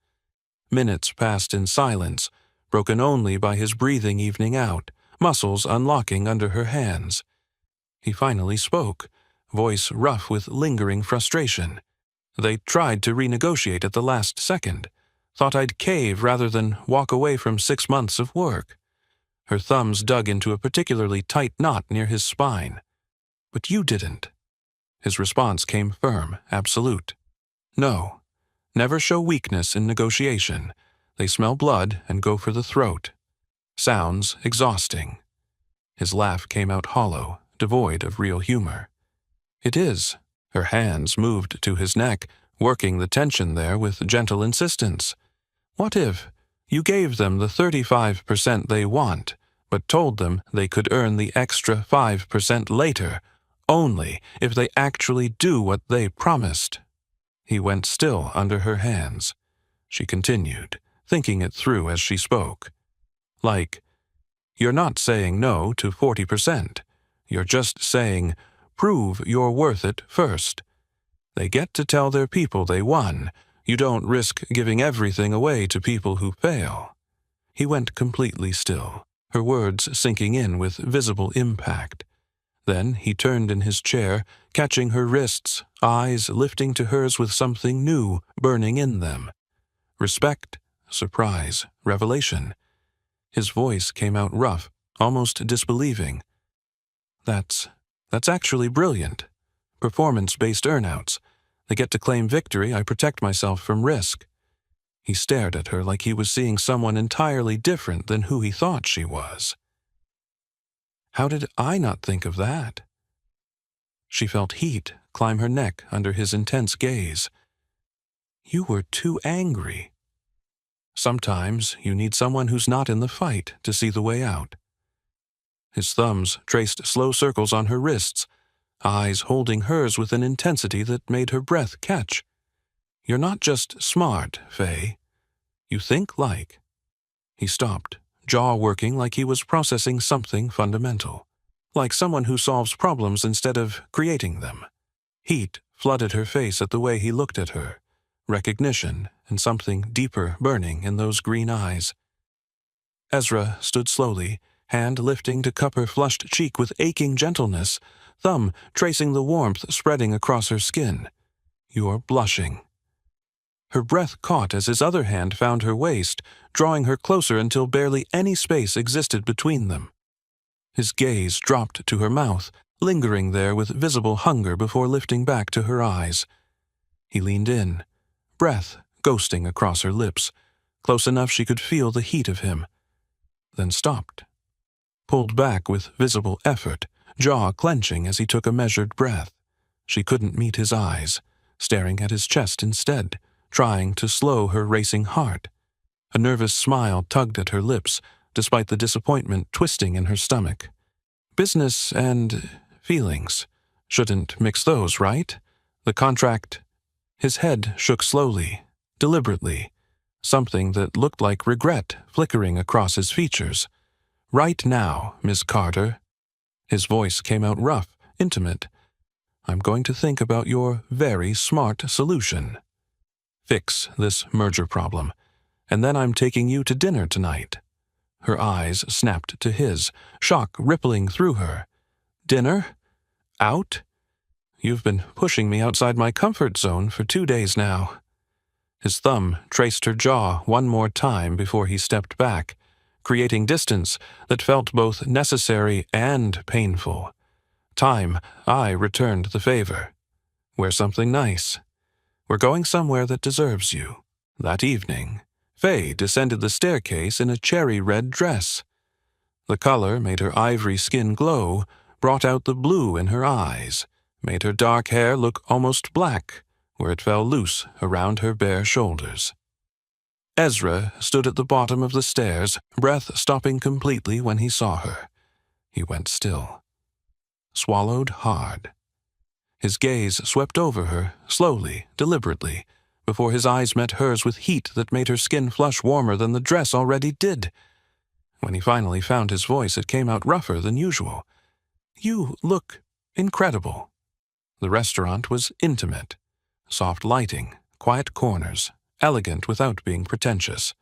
Minutes passed in silence, broken only by his breathing evening out, muscles unlocking under her hands. He finally spoke, voice rough with lingering frustration. "They tried to renegotiate at the last second. Thought I'd cave rather than walk away from 6 months of work." Her thumbs dug into a particularly tight knot near his spine. "But you didn't." His response came firm, absolute. "No. Never show weakness in negotiation. They smell blood and go for the throat." Sounds exhausting. His laugh came out hollow, devoid of real humor. "It is." Her hands moved to his neck, working the tension there with gentle insistence. "What if you gave them the 35% they want, but told them they could earn the extra 5% later, Only if they actually do what they promised. He went still under her hands. She continued, thinking it through as she spoke. Like, you're not saying no to 40%. You're just saying, prove you're worth it first. They get to tell their people they won. You don't risk giving everything away to people who fail. He went completely still, her words sinking in with visible impact. Then he turned in his chair, catching her wrists, eyes lifting to hers with something new burning in them. Respect, surprise, revelation. His voice came out rough, almost disbelieving. That's actually brilliant. Performance-based earnouts. They get to claim victory, I protect myself from risk. He stared at her like he was seeing someone entirely different than who he thought she was. How did I not think of that? She felt heat climb her neck under his intense gaze. You were too angry. Sometimes you need someone who's not in the fight to see the way out. His thumbs traced slow circles on her wrists, eyes holding hers with an intensity that made her breath catch. You're not just smart, Faye. You think like. He stopped, jaw working like he was processing something fundamental, like someone who solves problems instead of creating them. Heat flooded her face at the way he looked at her, recognition and something deeper burning in those green eyes. Ezra stood slowly, hand lifting to cup her flushed cheek with aching gentleness, thumb tracing the warmth spreading across her skin. You're blushing. Her breath caught as his other hand found her waist, drawing her closer until barely any space existed between them. His gaze dropped to her mouth, lingering there with visible hunger before lifting back to her eyes. He leaned in, breath ghosting across her lips, close enough she could feel the heat of him, then stopped. Pulled back with visible effort, jaw clenching as he took a measured breath. She couldn't meet his eyes, staring at his chest instead, trying to slow her racing heart. A nervous smile tugged at her lips, despite the disappointment twisting in her stomach. Business and feelings. Shouldn't mix those, right? The contract. His head shook slowly, deliberately, something that looked like regret flickering across his features. Right now, Miss Carter. His voice came out rough, intimate. I'm going to think about your very smart solution. Fix this merger problem, and then I'm taking you to dinner tonight. Her eyes snapped to his, shock rippling through her. Dinner? Out? You've been pushing me outside my comfort zone for 2 days now. His thumb traced her jaw one more time before he stepped back, creating distance that felt both necessary and painful. Time I returned the favor. Wear something nice. We're going somewhere that deserves you. That evening, Faye descended the staircase in a cherry-red dress. The color made her ivory skin glow, brought out the blue in her eyes, made her dark hair look almost black, where it fell loose around her bare shoulders. Ezra stood at the bottom of the stairs, breath stopping completely when he saw her. He went still. Swallowed hard. His gaze swept over her, slowly, deliberately, before his eyes met hers with heat that made her skin flush warmer than the dress already did. When he finally found his voice, it came out rougher than usual. You look incredible. The restaurant was intimate. Soft lighting, quiet corners, elegant without being pretentious.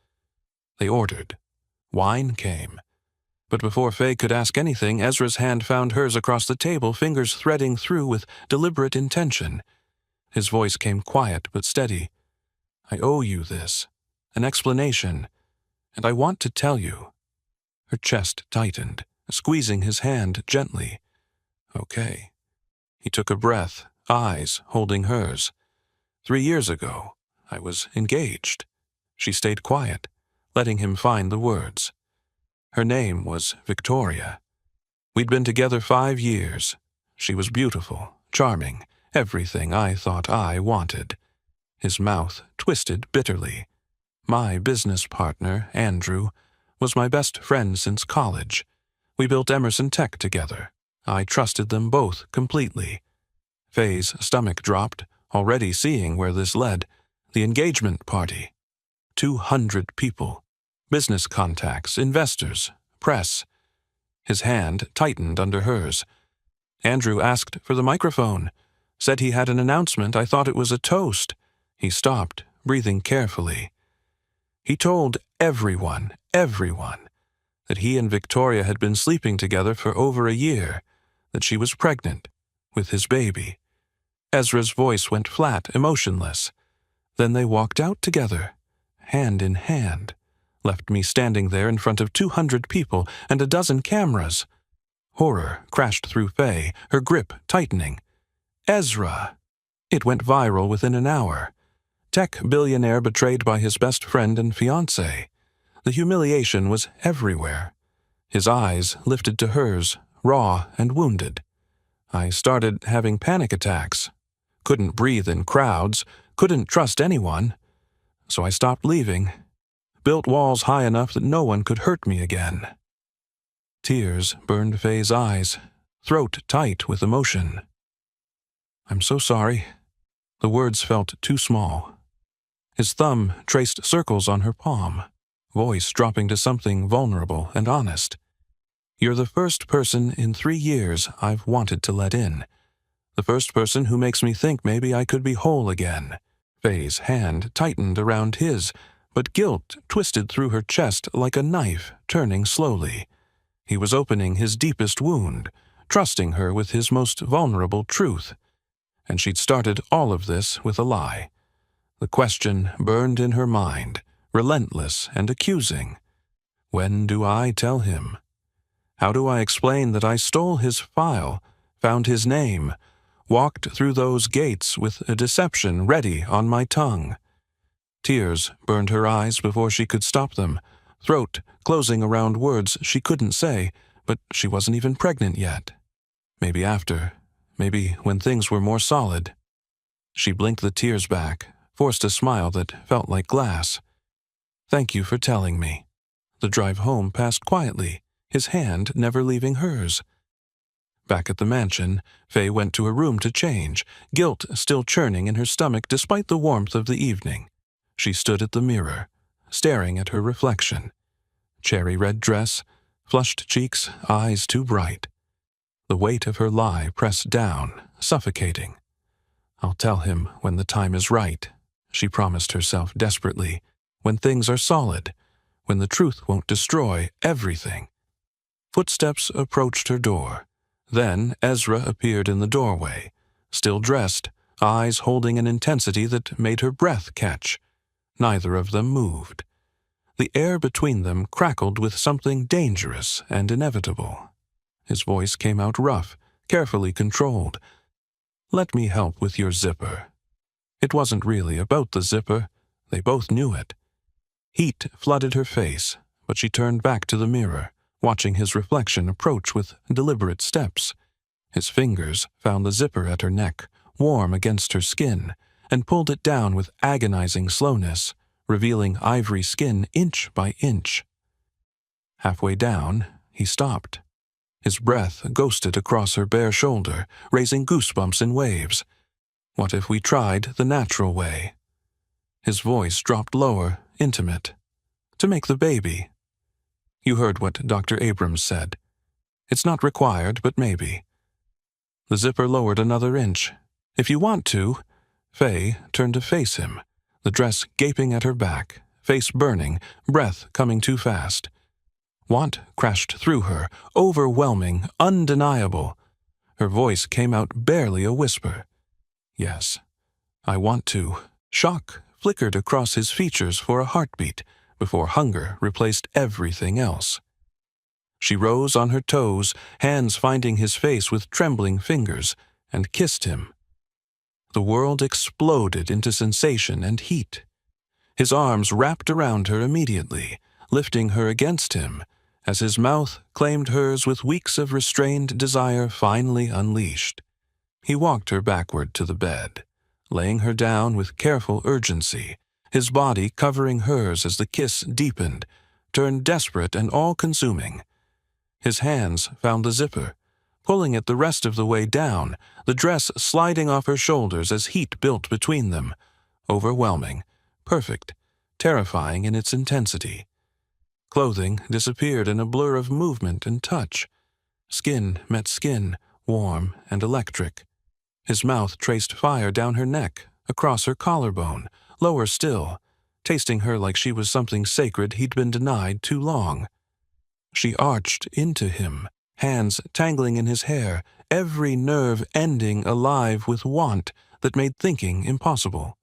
They ordered. Wine came. But before Faye could ask anything, Ezra's hand found hers across the table, fingers threading through with deliberate intention. His voice came quiet but steady. I owe you this, an explanation, and I want to tell you. Her chest tightened, squeezing his hand gently. Okay. He took a breath, eyes holding hers. 3 years ago, I was engaged. She stayed quiet, letting him find the words. Her name was Victoria. We'd been together 5 years. She was beautiful, charming, everything I thought I wanted. His mouth twisted bitterly. My business partner, Andrew, was my best friend since college. We built Emerson Tech together. I trusted them both completely. Faye's stomach dropped, already seeing where this led. The engagement party. 200 people. Business contacts, investors, press. His hand tightened under hers. Andrew asked for the microphone. Said he had an announcement. I thought it was a toast. He stopped, breathing carefully. He told everyone, that he and Victoria had been sleeping together for over a year, that she was pregnant with his baby. Ezra's voice went flat, emotionless. Then they walked out together, hand in hand, left me standing there in front of 200 people and a dozen cameras. Horror crashed through Faye, her grip tightening. Ezra! It went viral within an hour. Tech billionaire betrayed by his best friend and fiancé. The humiliation was everywhere. His eyes lifted to hers, raw and wounded. I started having panic attacks. Couldn't breathe in crowds, couldn't trust anyone. So I stopped leaving. Built walls high enough that no one could hurt me again. Tears burned Faye's eyes, throat tight with emotion. I'm so sorry. The words felt too small. His thumb traced circles on her palm, voice dropping to something vulnerable and honest. You're the first person in 3 years I've wanted to let in. The first person who makes me think maybe I could be whole again. Faye's hand tightened around his, but guilt twisted through her chest like a knife, turning slowly. He was opening his deepest wound, trusting her with his most vulnerable truth. And she'd started all of this with a lie. The question burned in her mind, relentless and accusing. When do I tell him? How do I explain that I stole his file, found his name, walked through those gates with a deception ready on my tongue? Tears burned her eyes before she could stop them, throat closing around words she couldn't say, but she wasn't even pregnant yet. Maybe after, maybe when things were more solid. She blinked the tears back, forced a smile that felt like glass. Thank you for telling me. The drive home passed quietly, his hand never leaving hers. Back at the mansion, Faye went to her room to change, guilt still churning in her stomach despite the warmth of the evening. She stood at the mirror, staring at her reflection. Cherry-red dress, flushed cheeks, eyes too bright. The weight of her lie pressed down, suffocating. I'll tell him when the time is right, she promised herself desperately, when things are solid, when the truth won't destroy everything. Footsteps approached her door. Then Ezra appeared in the doorway, still dressed, eyes holding an intensity that made her breath catch. Neither of them moved. The air between them crackled with something dangerous and inevitable. His voice came out rough, carefully controlled. Let me help with your zipper. It wasn't really about the zipper. They both knew it. Heat flooded her face, but she turned back to the mirror, watching his reflection approach with deliberate steps. His fingers found the zipper at her neck, warm against her skin, and pulled it down with agonizing slowness, revealing ivory skin inch by inch. Halfway down, he stopped. His breath ghosted across her bare shoulder, raising goosebumps in waves. What if we tried the natural way? His voice dropped lower, intimate. To make the baby. You heard what Dr. Abrams said. It's not required, but maybe. The zipper lowered another inch. If you want to. Faye turned to face him, the dress gaping at her back, face burning, breath coming too fast. Want crashed through her, overwhelming, undeniable. Her voice came out barely a whisper. Yes, I want to. Shock flickered across his features for a heartbeat before hunger replaced everything else. She rose on her toes, hands finding his face with trembling fingers, and kissed him. The world exploded into sensation and heat. His arms wrapped around her immediately, lifting her against him, as his mouth claimed hers with weeks of restrained desire finally unleashed. He walked her backward to the bed, laying her down with careful urgency, his body covering hers as the kiss deepened, turned desperate and all-consuming. His hands found the zipper, pulling it the rest of the way down, the dress sliding off her shoulders as heat built between them. Overwhelming, perfect, terrifying in its intensity. Clothing disappeared in a blur of movement and touch. Skin met skin, warm and electric. His mouth traced fire down her neck, across her collarbone, lower still, tasting her like she was something sacred he'd been denied too long. She arched into him, hands tangling in his hair, every nerve ending alive with want that made thinking impossible.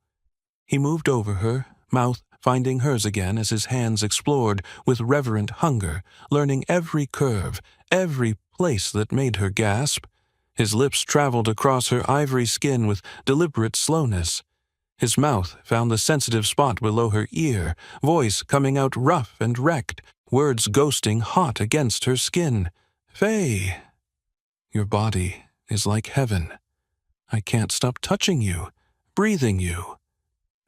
He moved over her, mouth finding hers again as his hands explored with reverent hunger, learning every curve, every place that made her gasp. His lips traveled across her ivory skin with deliberate slowness. His mouth found the sensitive spot below her ear, voice coming out rough and wrecked, words ghosting hot against her skin. "Faye, your body is like heaven. I can't stop touching you, breathing you."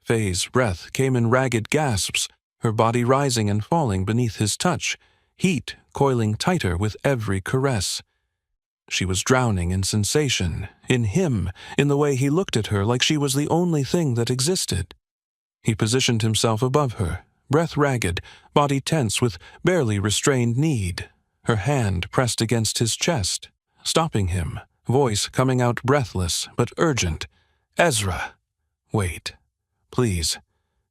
Faye's breath came in ragged gasps, her body rising and falling beneath his touch, heat coiling tighter with every caress. She was drowning in sensation, in him, in the way he looked at her like she was the only thing that existed. He positioned himself above her, breath ragged, body tense with barely restrained need, her hand pressed against his chest, stopping him, voice coming out breathless but urgent. "Ezra, wait. Please."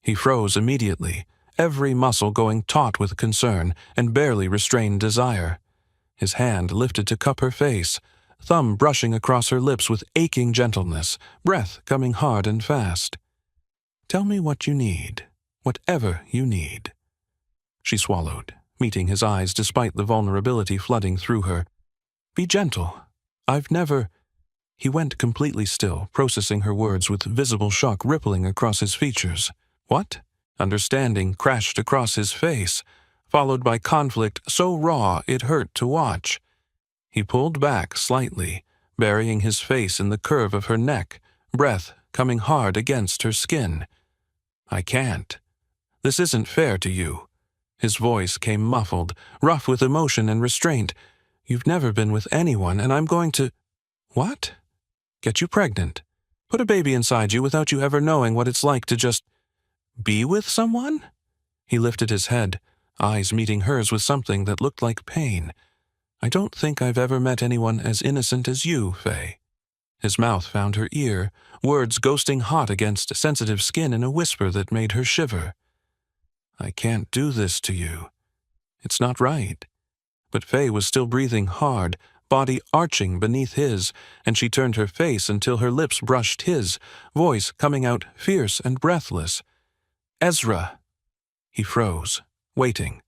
He froze immediately, every muscle going taut with concern and barely restrained desire. His hand lifted to cup her face, thumb brushing across her lips with aching gentleness, breath coming hard and fast. "Tell me what you need, whatever you need." She swallowed, meeting his eyes despite the vulnerability flooding through her. "Be gentle. I've never—" He went completely still, processing her words with visible shock rippling across his features. What? Understanding crashed across his face, followed by conflict so raw it hurt to watch. He pulled back slightly, burying his face in the curve of her neck, breath coming hard against her skin. "I can't. This isn't fair to you." His voice came muffled, rough with emotion and restraint. "You've never been with anyone, and I'm going to—" "What?" "Get you pregnant. Put a baby inside you without you ever knowing what it's like to just be with someone?" He lifted his head, eyes meeting hers with something that looked like pain. "I don't think I've ever met anyone as innocent as you, Faye." His mouth found her ear, words ghosting hot against sensitive skin in a whisper that made her shiver. "I can't do this to you. It's not right." But Faye was still breathing hard, body arching beneath his, and she turned her face until her lips brushed his, voice coming out fierce and breathless. "Ezra!" He froze, waiting.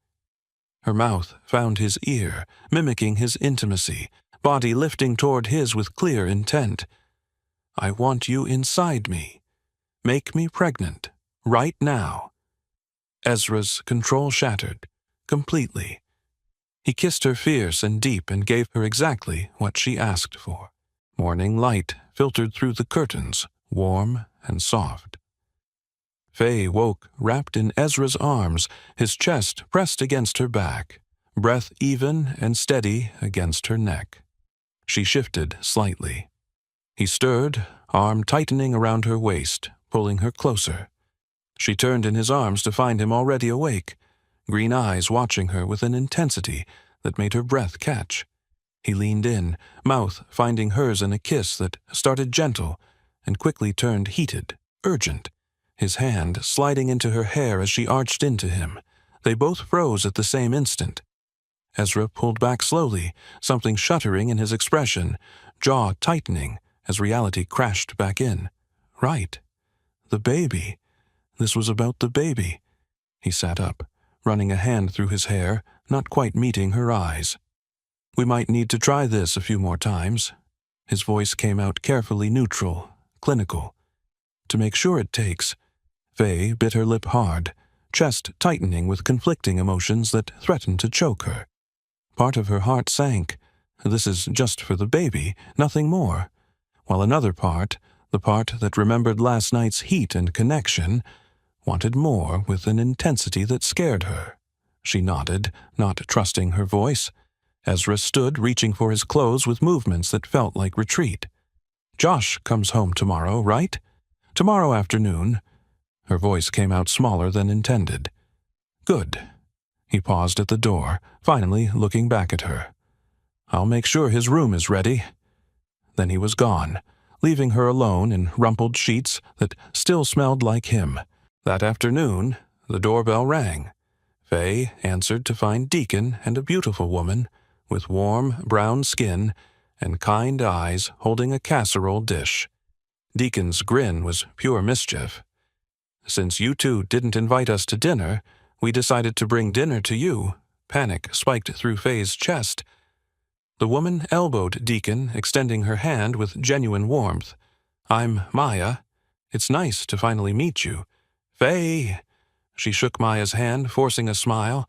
Her mouth found his ear, mimicking his intimacy, body lifting toward his with clear intent. "I want you inside me. Make me pregnant, right now." Ezra's control shattered, completely. He kissed her fierce and deep and gave her exactly what she asked for. Morning light filtered through the curtains, warm and soft. Faye woke wrapped in Ezra's arms, his chest pressed against her back, breath even and steady against her neck. She shifted slightly. He stirred, arm tightening around her waist, pulling her closer. She turned in his arms to find him already awake, green eyes watching her with an intensity that made her breath catch. He leaned in, mouth finding hers in a kiss that started gentle and quickly turned heated, urgent, his hand sliding into her hair as she arched into him. They both froze at the same instant. Ezra pulled back slowly, something shuddering in his expression, jaw tightening as reality crashed back in. Right. The baby. This was about the baby. He sat up, running a hand through his hair, not quite meeting her eyes. "We might need to try this a few more times." His voice came out carefully neutral, clinical. "To make sure it takes." Faye bit her lip hard, chest tightening with conflicting emotions that threatened to choke her. Part of her heart sank. This is just for the baby, nothing more. While another part, the part that remembered last night's heat and connection, wanted more with an intensity that scared her. She nodded, not trusting her voice. Ezra stood reaching for his clothes with movements that felt like retreat. "Josh comes home tomorrow, right? Tomorrow afternoon." Her voice came out smaller than intended. "Good." He paused at the door, finally looking back at her. "I'll make sure his room is ready." Then he was gone, leaving her alone in rumpled sheets that still smelled like him. That afternoon, the doorbell rang. Faye answered to find Deacon and a beautiful woman with warm brown skin and kind eyes holding a casserole dish. Deacon's grin was pure mischief. "Since you two didn't invite us to dinner, we decided to bring dinner to you." Panic spiked through Faye's chest. The woman elbowed Deacon, extending her hand with genuine warmth. "I'm Maya. It's nice to finally meet you." "Faye!" She shook Maya's hand, forcing a smile.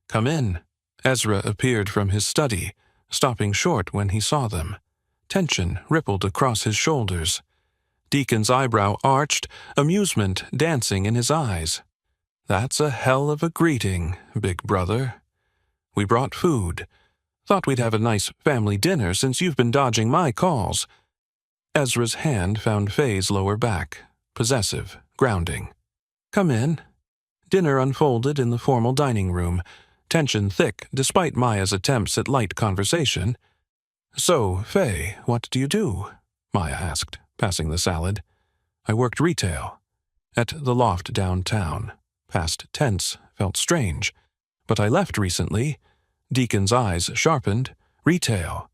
"Come in." Ezra appeared from his study, stopping short when he saw them. Tension rippled across his shoulders. Deacon's eyebrow arched, amusement dancing in his eyes. "That's a hell of a greeting, big brother. We brought food. Thought we'd have a nice family dinner since you've been dodging my calls." Ezra's hand found Faye's lower back, possessive, grounding. "Come in." Dinner unfolded in the formal dining room, tension thick despite Maya's attempts at light conversation. "So, Faye, what do you do?" Maya asked, passing the salad. "I worked retail. At the loft downtown. Past tense felt strange. But I left recently." Deacon's eyes sharpened. "Retail."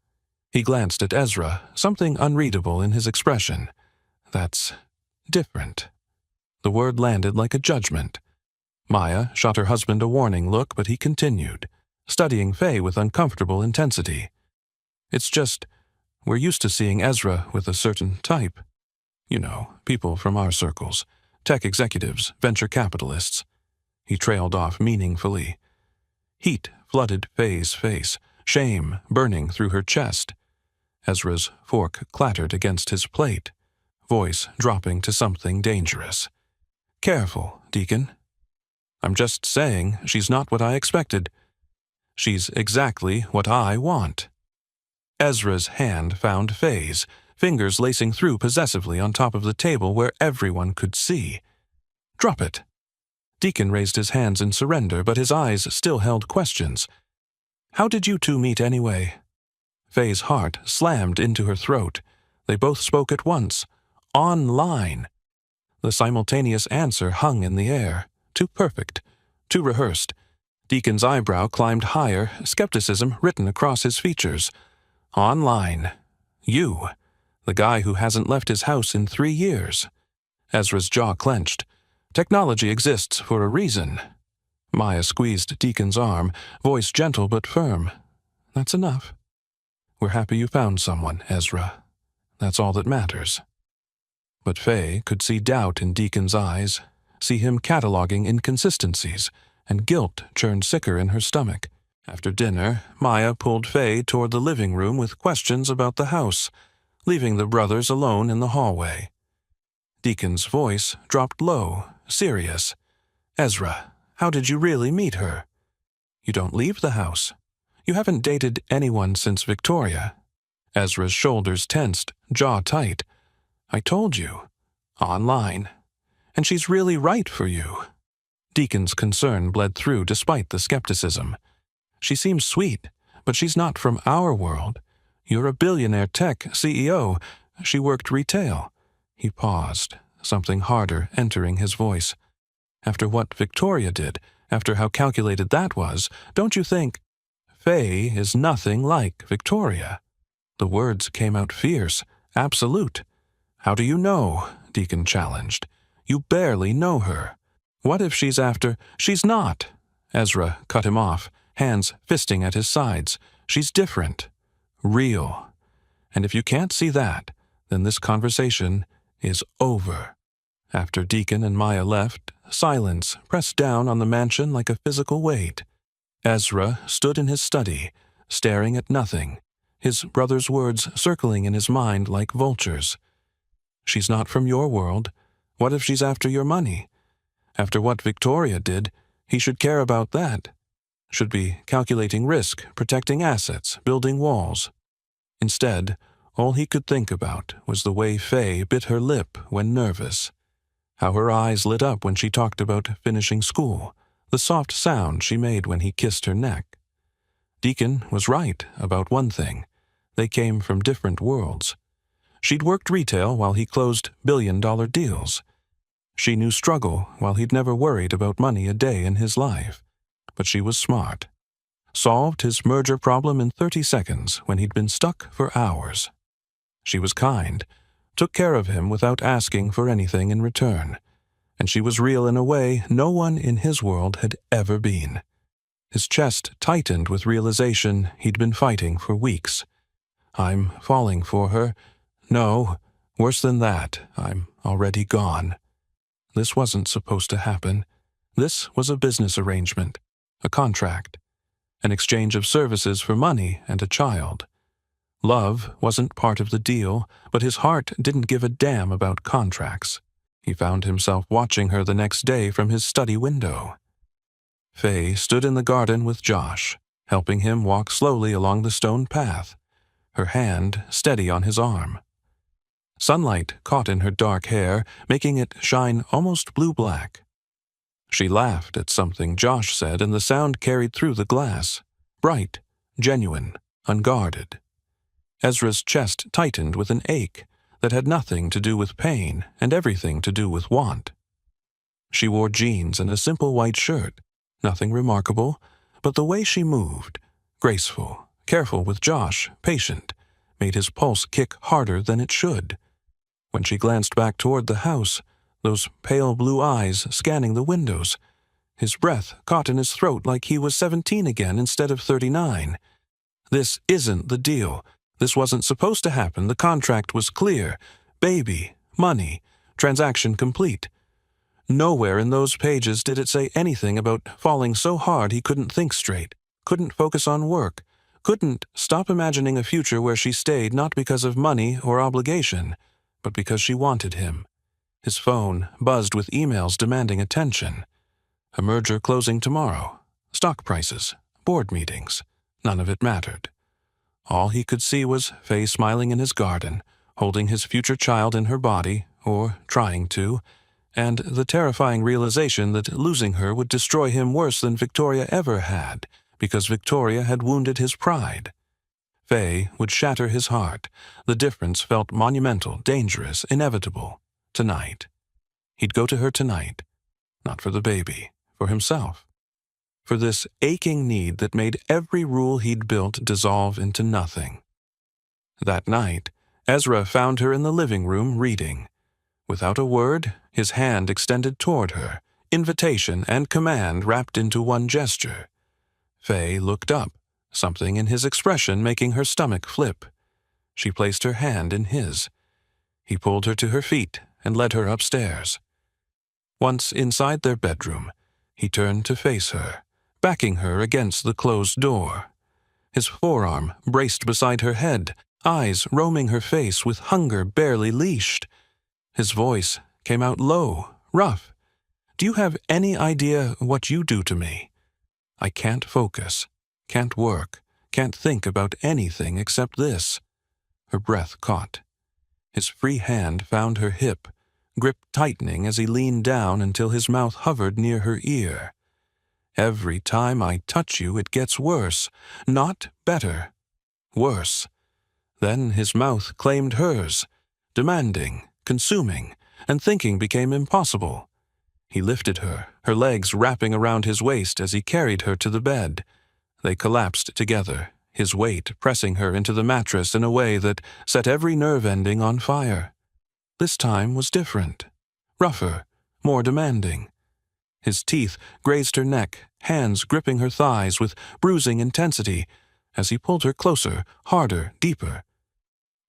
He glanced at Ezra, something unreadable in his expression. "That's different." The word landed like a judgment. Maya shot her husband a warning look, but he continued, studying Faye with uncomfortable intensity. "It's just, we're used to seeing Ezra with a certain type. You know, people from our circles, tech executives, venture capitalists." He trailed off meaningfully. Heat flooded Faye's face, shame burning through her chest. Ezra's fork clattered against his plate, voice dropping to something dangerous. "Careful, Deacon. I'm just saying she's not what I expected. She's exactly what I want." Ezra's hand found Faye's, fingers lacing through possessively on top of the table where everyone could see. "Drop it." Deacon raised his hands in surrender, but his eyes still held questions. "How did you two meet anyway?" Faye's heart slammed into her throat. They both spoke at once. Online. The simultaneous answer hung in the air. Too perfect. Too rehearsed. Deacon's eyebrow climbed higher, skepticism written across his features. Online. You. The guy who hasn't left his house in 3 years. Ezra's jaw clenched. Technology exists for a reason. Maya squeezed Deacon's arm, voice gentle but firm. "That's enough. We're happy you found someone, Ezra. That's all that matters." But Faye could see doubt in Deacon's eyes, see him cataloging inconsistencies, and guilt churned sicker in her stomach. After dinner, Maya pulled Faye toward the living room with questions about the house, leaving the brothers alone in the hallway. Deacon's voice dropped low, serious. "Ezra, how did you really meet her? You don't leave the house. You haven't dated anyone since Victoria." Ezra's shoulders tensed, jaw tight. "I told you. Online. And she's really right for you." Deacon's concern bled through despite the skepticism. "She seems sweet, but she's not from our world. You're a billionaire tech CEO. She worked retail." He paused, something harder entering his voice. "After what Victoria did, after how calculated that was, don't you think—" "Faye is nothing like Victoria." The words came out fierce, absolute. "How do you know?" Deacon challenged. "You barely know her. What if she's after—" "She's not." Ezra cut him off, hands fisting at his sides. "She's different. Real. And if you can't see that, then this conversation is over." After Deacon and Maya left, silence pressed down on the mansion like a physical weight. Ezra stood in his study, staring at nothing, his brother's words circling in his mind like vultures. "She's not from your world. What if she's after your money? After what Victoria did, he should care about that. should be calculating risk, protecting assets, building walls. Instead, all he could think about was the way Faye bit her lip when nervous, how her eyes lit up when she talked about finishing school, the soft sound she made when he kissed her neck. Deacon was right about one thing. They came from different worlds. She'd worked retail while he closed billion-dollar deals. She knew struggle while he'd never worried about money a day in his life. But she was smart. Solved his merger problem in 30 seconds when he'd been stuck for hours. She was kind, took care of him without asking for anything in return. And she was real in a way no one in his world had ever been. His chest tightened with realization he'd been fighting for weeks. I'm falling for her. No, worse than that, I'm already gone. This wasn't supposed to happen. This was a business arrangement, a contract, an exchange of services for money and a child. Love wasn't part of the deal, but his heart didn't give a damn about contracts. He found himself watching her the next day from his study window. Faye stood in the garden with Josh, helping him walk slowly along the stone path, her hand steady on his arm. Sunlight caught in her dark hair, making it shine almost blue-black. She laughed at something Josh said, and the sound carried through the glass, bright, genuine, unguarded. Ezra's chest tightened with an ache that had nothing to do with pain and everything to do with want. She wore jeans and a simple white shirt, nothing remarkable, but the way she moved, graceful, careful with Josh, patient, made his pulse kick harder than it should. When she glanced back toward the house, those pale blue eyes scanning the windows, his breath caught in his throat like he was 17 again instead of 39. This isn't the deal. This wasn't supposed to happen. The contract was clear. Baby, money, transaction complete. Nowhere in those pages did it say anything about falling so hard he couldn't think straight, couldn't focus on work, couldn't stop imagining a future where she stayed not because of money or obligation, but because she wanted him. His phone buzzed with emails demanding attention. A merger closing tomorrow. Stock prices. Board meetings. None of it mattered. All he could see was Faye smiling in his garden, holding his future child in her body, or trying to, and the terrifying realization that losing her would destroy him worse than Victoria ever had, because Victoria had wounded his pride. Faye would shatter his heart. The difference felt monumental, dangerous, inevitable. Tonight. He'd go to her tonight. Not for the baby, for himself. For this aching need that made every rule he'd built dissolve into nothing. That night, Ezra found her in the living room reading. Without a word, his hand extended toward her, invitation and command wrapped into one gesture. Faye looked up, something in his expression making her stomach flip. She placed her hand in his. He pulled her to her feet and led her upstairs. Once inside their bedroom, he turned to face her, backing her against the closed door. His forearm braced beside her head, eyes roaming her face with hunger barely leashed. His voice came out low, rough. "Do you have any idea what you do to me? I can't focus, can't work, can't think about anything except this." Her breath caught. His free hand found her hip, grip tightening as he leaned down until his mouth hovered near her ear. "Every time I touch you, it gets worse. Not better. Worse." Then his mouth claimed hers, demanding, consuming, and thinking became impossible. He lifted her, her legs wrapping around his waist as he carried her to the bed. They collapsed together, his weight pressing her into the mattress in a way that set every nerve ending on fire. This time was different, rougher, more demanding. His teeth grazed her neck, hands gripping her thighs with bruising intensity as he pulled her closer, harder, deeper.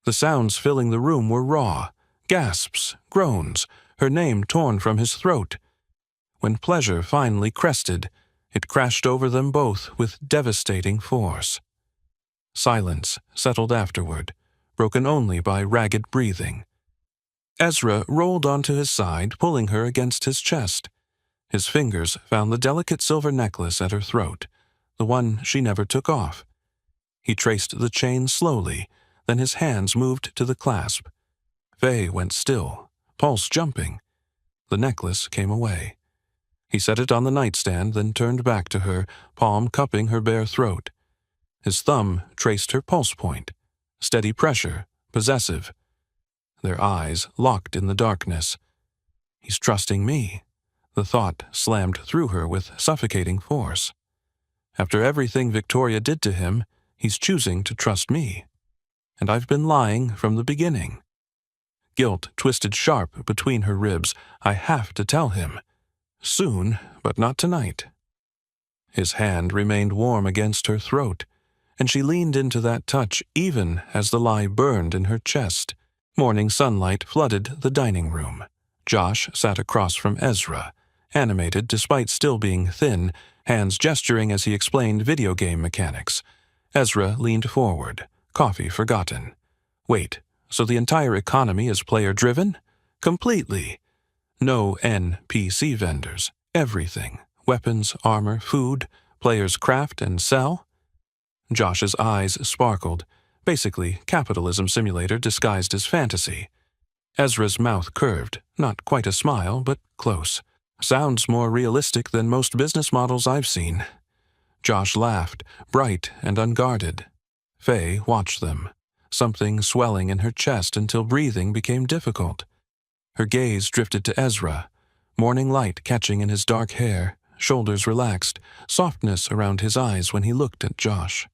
The sounds filling the room were raw, gasps, groans, her name torn from his throat. When pleasure finally crested, it crashed over them both with devastating force. Silence settled afterward, broken only by ragged breathing. Ezra rolled onto his side, pulling her against his chest. His fingers found the delicate silver necklace at her throat, the one she never took off. He traced the chain slowly, then his hands moved to the clasp. Faye went still, pulse jumping. The necklace came away. He set it on the nightstand, then turned back to her, palm cupping her bare throat. His thumb traced her pulse point. Steady pressure, possessive. Their eyes locked in the darkness. He's trusting me. The thought slammed through her with suffocating force. After everything Victoria did to him, he's choosing to trust me. And I've been lying from the beginning. Guilt twisted sharp between her ribs. I have to tell him. Soon, but not tonight. His hand remained warm against her throat, and she leaned into that touch even as the lie burned in her chest. Morning sunlight flooded the dining room. Josh sat across from Ezra, animated despite still being thin, hands gesturing as he explained video game mechanics. Ezra leaned forward, coffee forgotten. Wait, so the entire economy is player-driven? Completely. No NPC vendors. Everything. Weapons, armor, food. Players craft and sell. Josh's eyes sparkled. Basically, capitalism simulator disguised as fantasy. Ezra's mouth curved. Not quite a smile, but close. Sounds more realistic than most business models I've seen. Josh laughed, bright and unguarded. Faye watched them, something swelling in her chest until breathing became difficult. Her gaze drifted to Ezra, morning light catching in his dark hair, shoulders relaxed, softness around his eyes when he looked at Josh.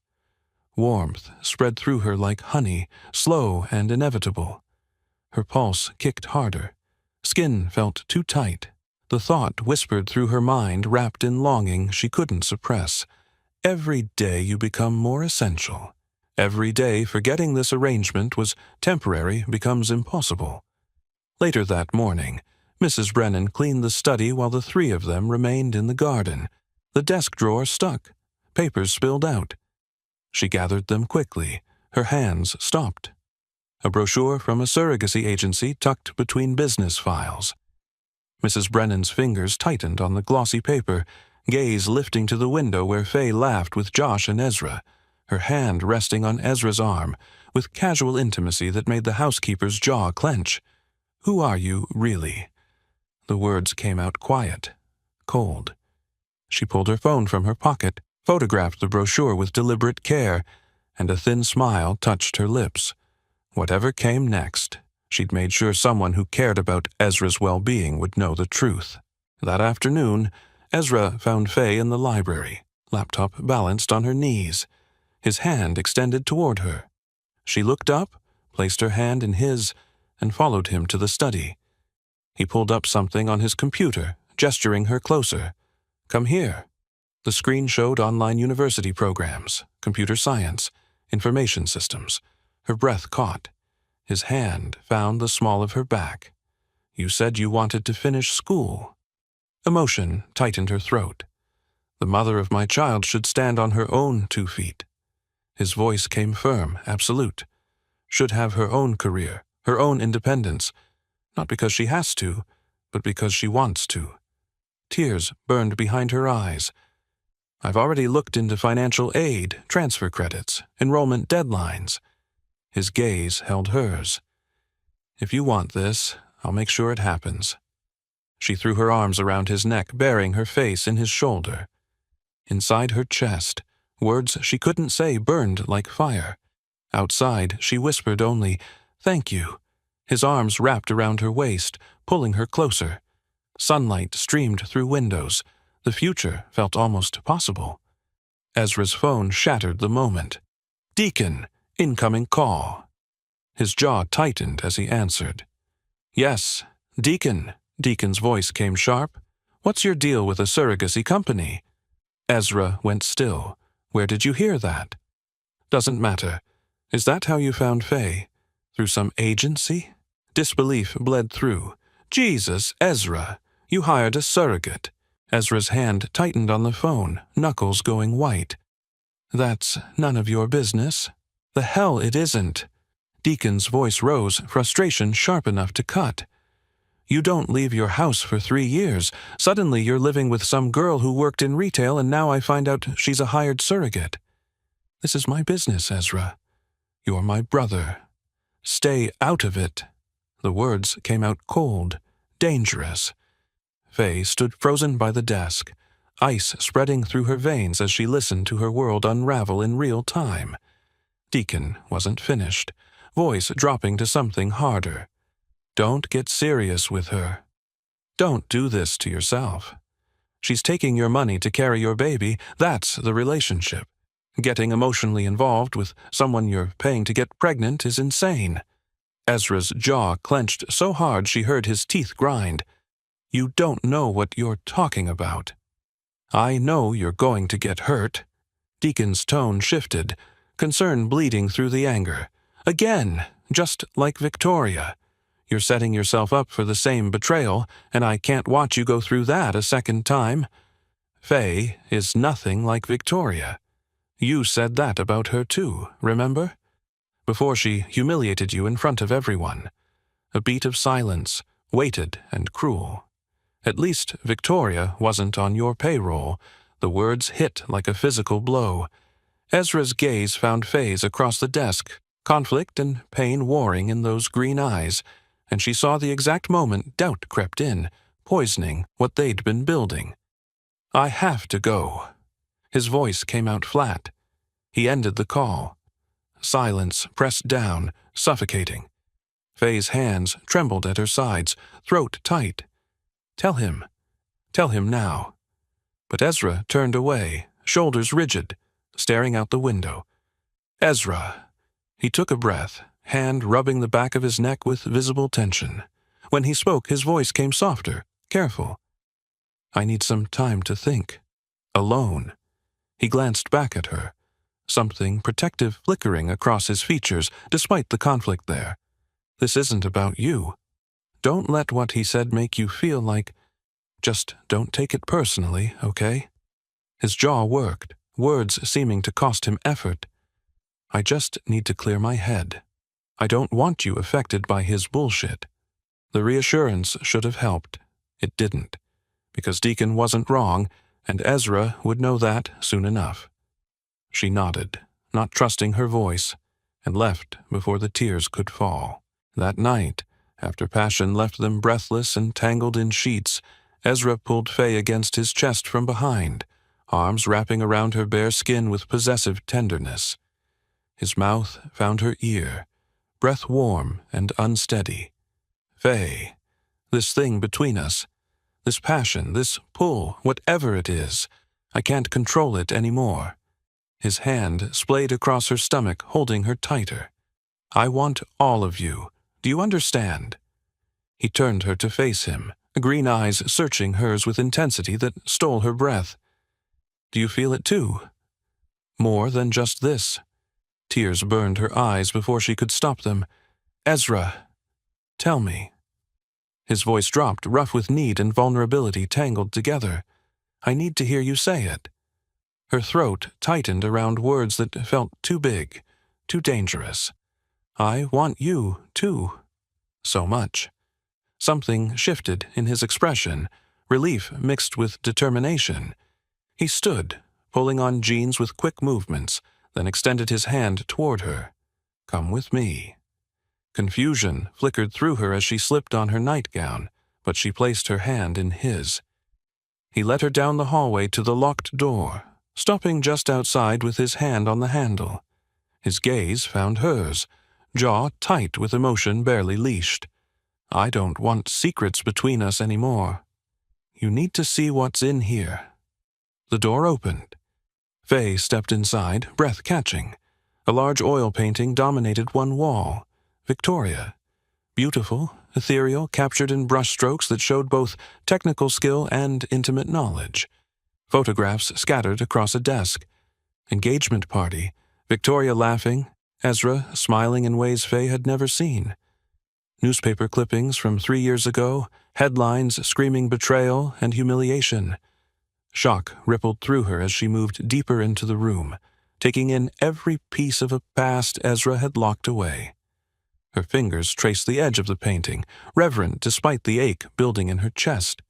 Warmth spread through her like honey, slow and inevitable. Her pulse kicked harder. Skin felt too tight. The thought whispered through her mind, wrapped in longing she couldn't suppress. Every day you become more essential. Every day forgetting this arrangement was temporary becomes impossible. Later that morning, Mrs. Brennan cleaned the study while the three of them remained in the garden. The desk drawer stuck. Papers spilled out. She gathered them quickly. Her hands stopped. A brochure from a surrogacy agency tucked between business files. Mrs. Brennan's fingers tightened on the glossy paper, gaze lifting to the window where Faye laughed with Josh and Ezra, her hand resting on Ezra's arm, with casual intimacy that made the housekeeper's jaw clench. "Who are you, really?" The words came out quiet, cold. She pulled her phone from her pocket, photographed the brochure with deliberate care, and a thin smile touched her lips. Whatever came next, she'd made sure someone who cared about Ezra's well-being would know the truth. That afternoon, Ezra found Faye in the library, laptop balanced on her knees, his hand extended toward her. She looked up, placed her hand in his, and followed him to the study. He pulled up something on his computer, gesturing her closer. "Come here." The screen showed online university programs, computer science, information systems. Her breath caught. His hand found the small of her back. "You said you wanted to finish school." Emotion tightened her throat. The mother of my child should stand on her own 2 feet. His voice came firm, absolute. Should have her own career, her own independence, not because she has to, but because she wants to. Tears burned behind her eyes. "I've already looked into financial aid, transfer credits, enrollment deadlines." His gaze held hers. "If you want this, I'll make sure it happens." She threw her arms around his neck, burying her face in his shoulder. Inside her chest, words she couldn't say burned like fire. Outside, she whispered only, "Thank you." His arms wrapped around her waist, pulling her closer. Sunlight streamed through windows. The future felt almost possible. Ezra's phone shattered the moment. "Deacon, incoming call." His jaw tightened as he answered. "Yes, Deacon." Deacon's voice came sharp. "What's your deal with a surrogacy company?" Ezra went still. "Where did you hear that?" "Doesn't matter. Is that how you found Faye? Through some agency?" Disbelief bled through. "Jesus, Ezra, you hired a surrogate." Ezra's hand tightened on the phone, knuckles going white. "That's none of your business." "The hell it isn't." Deacon's voice rose, frustration sharp enough to cut. You don't leave your house for 3 years. Suddenly you're living with some girl who worked in retail, and now I find out she's a hired surrogate. This is my business, Ezra. You're my brother. Stay out of it." The words came out cold, dangerous. Faye stood frozen by the desk, ice spreading through her veins as she listened to her world unravel in real time. Deacon wasn't finished, voice dropping to something harder. "Don't get serious with her. Don't do this to yourself. She's taking your money to carry your baby. That's the relationship. Getting emotionally involved with someone you're paying to get pregnant is insane." Ezra's jaw clenched so hard she heard his teeth grind. "You don't know what you're talking about." "I know you're going to get hurt." Deacon's tone shifted, concern bleeding through the anger. "Again, just like Victoria. You're setting yourself up for the same betrayal, and I can't watch you go through that a second time. Faye is nothing like Victoria. You said that about her too, remember? Before she humiliated you in front of everyone. A beat of silence, weighted and cruel. At least Victoria wasn't on your payroll. The words hit like a physical blow. Ezra's gaze found Faye's across the desk, conflict and pain warring in those green eyes, and she saw the exact moment doubt crept in, poisoning what they'd been building. "I have to go." His voice came out flat. He ended the call. Silence pressed down, suffocating. Faye's hands trembled at her sides, throat tight. Tell him now." But Ezra turned away, shoulders rigid, staring out the window. "Ezra." He took a breath, hand rubbing the back of his neck with visible tension. When he spoke, his voice came softer, careful. "I need some time to think. Alone." He glanced back at her, something protective flickering across his features despite the conflict there. "This isn't about you. Don't let what he said make you feel like... Just don't take it personally, okay?" His jaw worked, words seeming to cost him effort. "I just need to clear my head. I don't want you affected by his bullshit." The reassurance should have helped. It didn't, because Deacon wasn't wrong, and Ezra would know that soon enough. She nodded, not trusting her voice, and left before the tears could fall. That night, after passion left them breathless and tangled in sheets, Ezra pulled Faye against his chest from behind, arms wrapping around her bare skin with possessive tenderness. His mouth found her ear, breath warm and unsteady. "Faye, this thing between us, this passion, this pull, whatever it is, I can't control it anymore." His hand splayed across her stomach, holding her tighter. "I want all of you. Do you understand?" He turned her to face him, green eyes searching hers with intensity that stole her breath. "Do you feel it too? More than just this?" Tears burned her eyes before she could stop them. "Ezra, tell me." His voice dropped, rough with need and vulnerability tangled together. "I need to hear you say it." Her throat tightened around words that felt too big, too dangerous. "I want you, too. So much." Something shifted in his expression, relief mixed with determination. He stood, pulling on jeans with quick movements, then extended his hand toward her. "Come with me." Confusion flickered through her as she slipped on her nightgown, but she placed her hand in his. He led her down the hallway to the locked door, stopping just outside with his hand on the handle. His gaze found hers, jaw tight with emotion barely leashed. "I don't want secrets between us anymore. You need to see what's in here." The door opened. Faye stepped inside, breath catching. A large oil painting dominated one wall. Victoria. Beautiful, ethereal, captured in brushstrokes that showed both technical skill and intimate knowledge. Photographs scattered across a desk. Engagement party. Victoria laughing, Ezra smiling in ways Faye had never seen. Newspaper clippings from 3 years ago, headlines screaming betrayal and humiliation. Shock rippled through her as she moved deeper into the room, taking in every piece of a past Ezra had locked away. Her fingers traced the edge of the painting, reverent despite the ache building in her chest.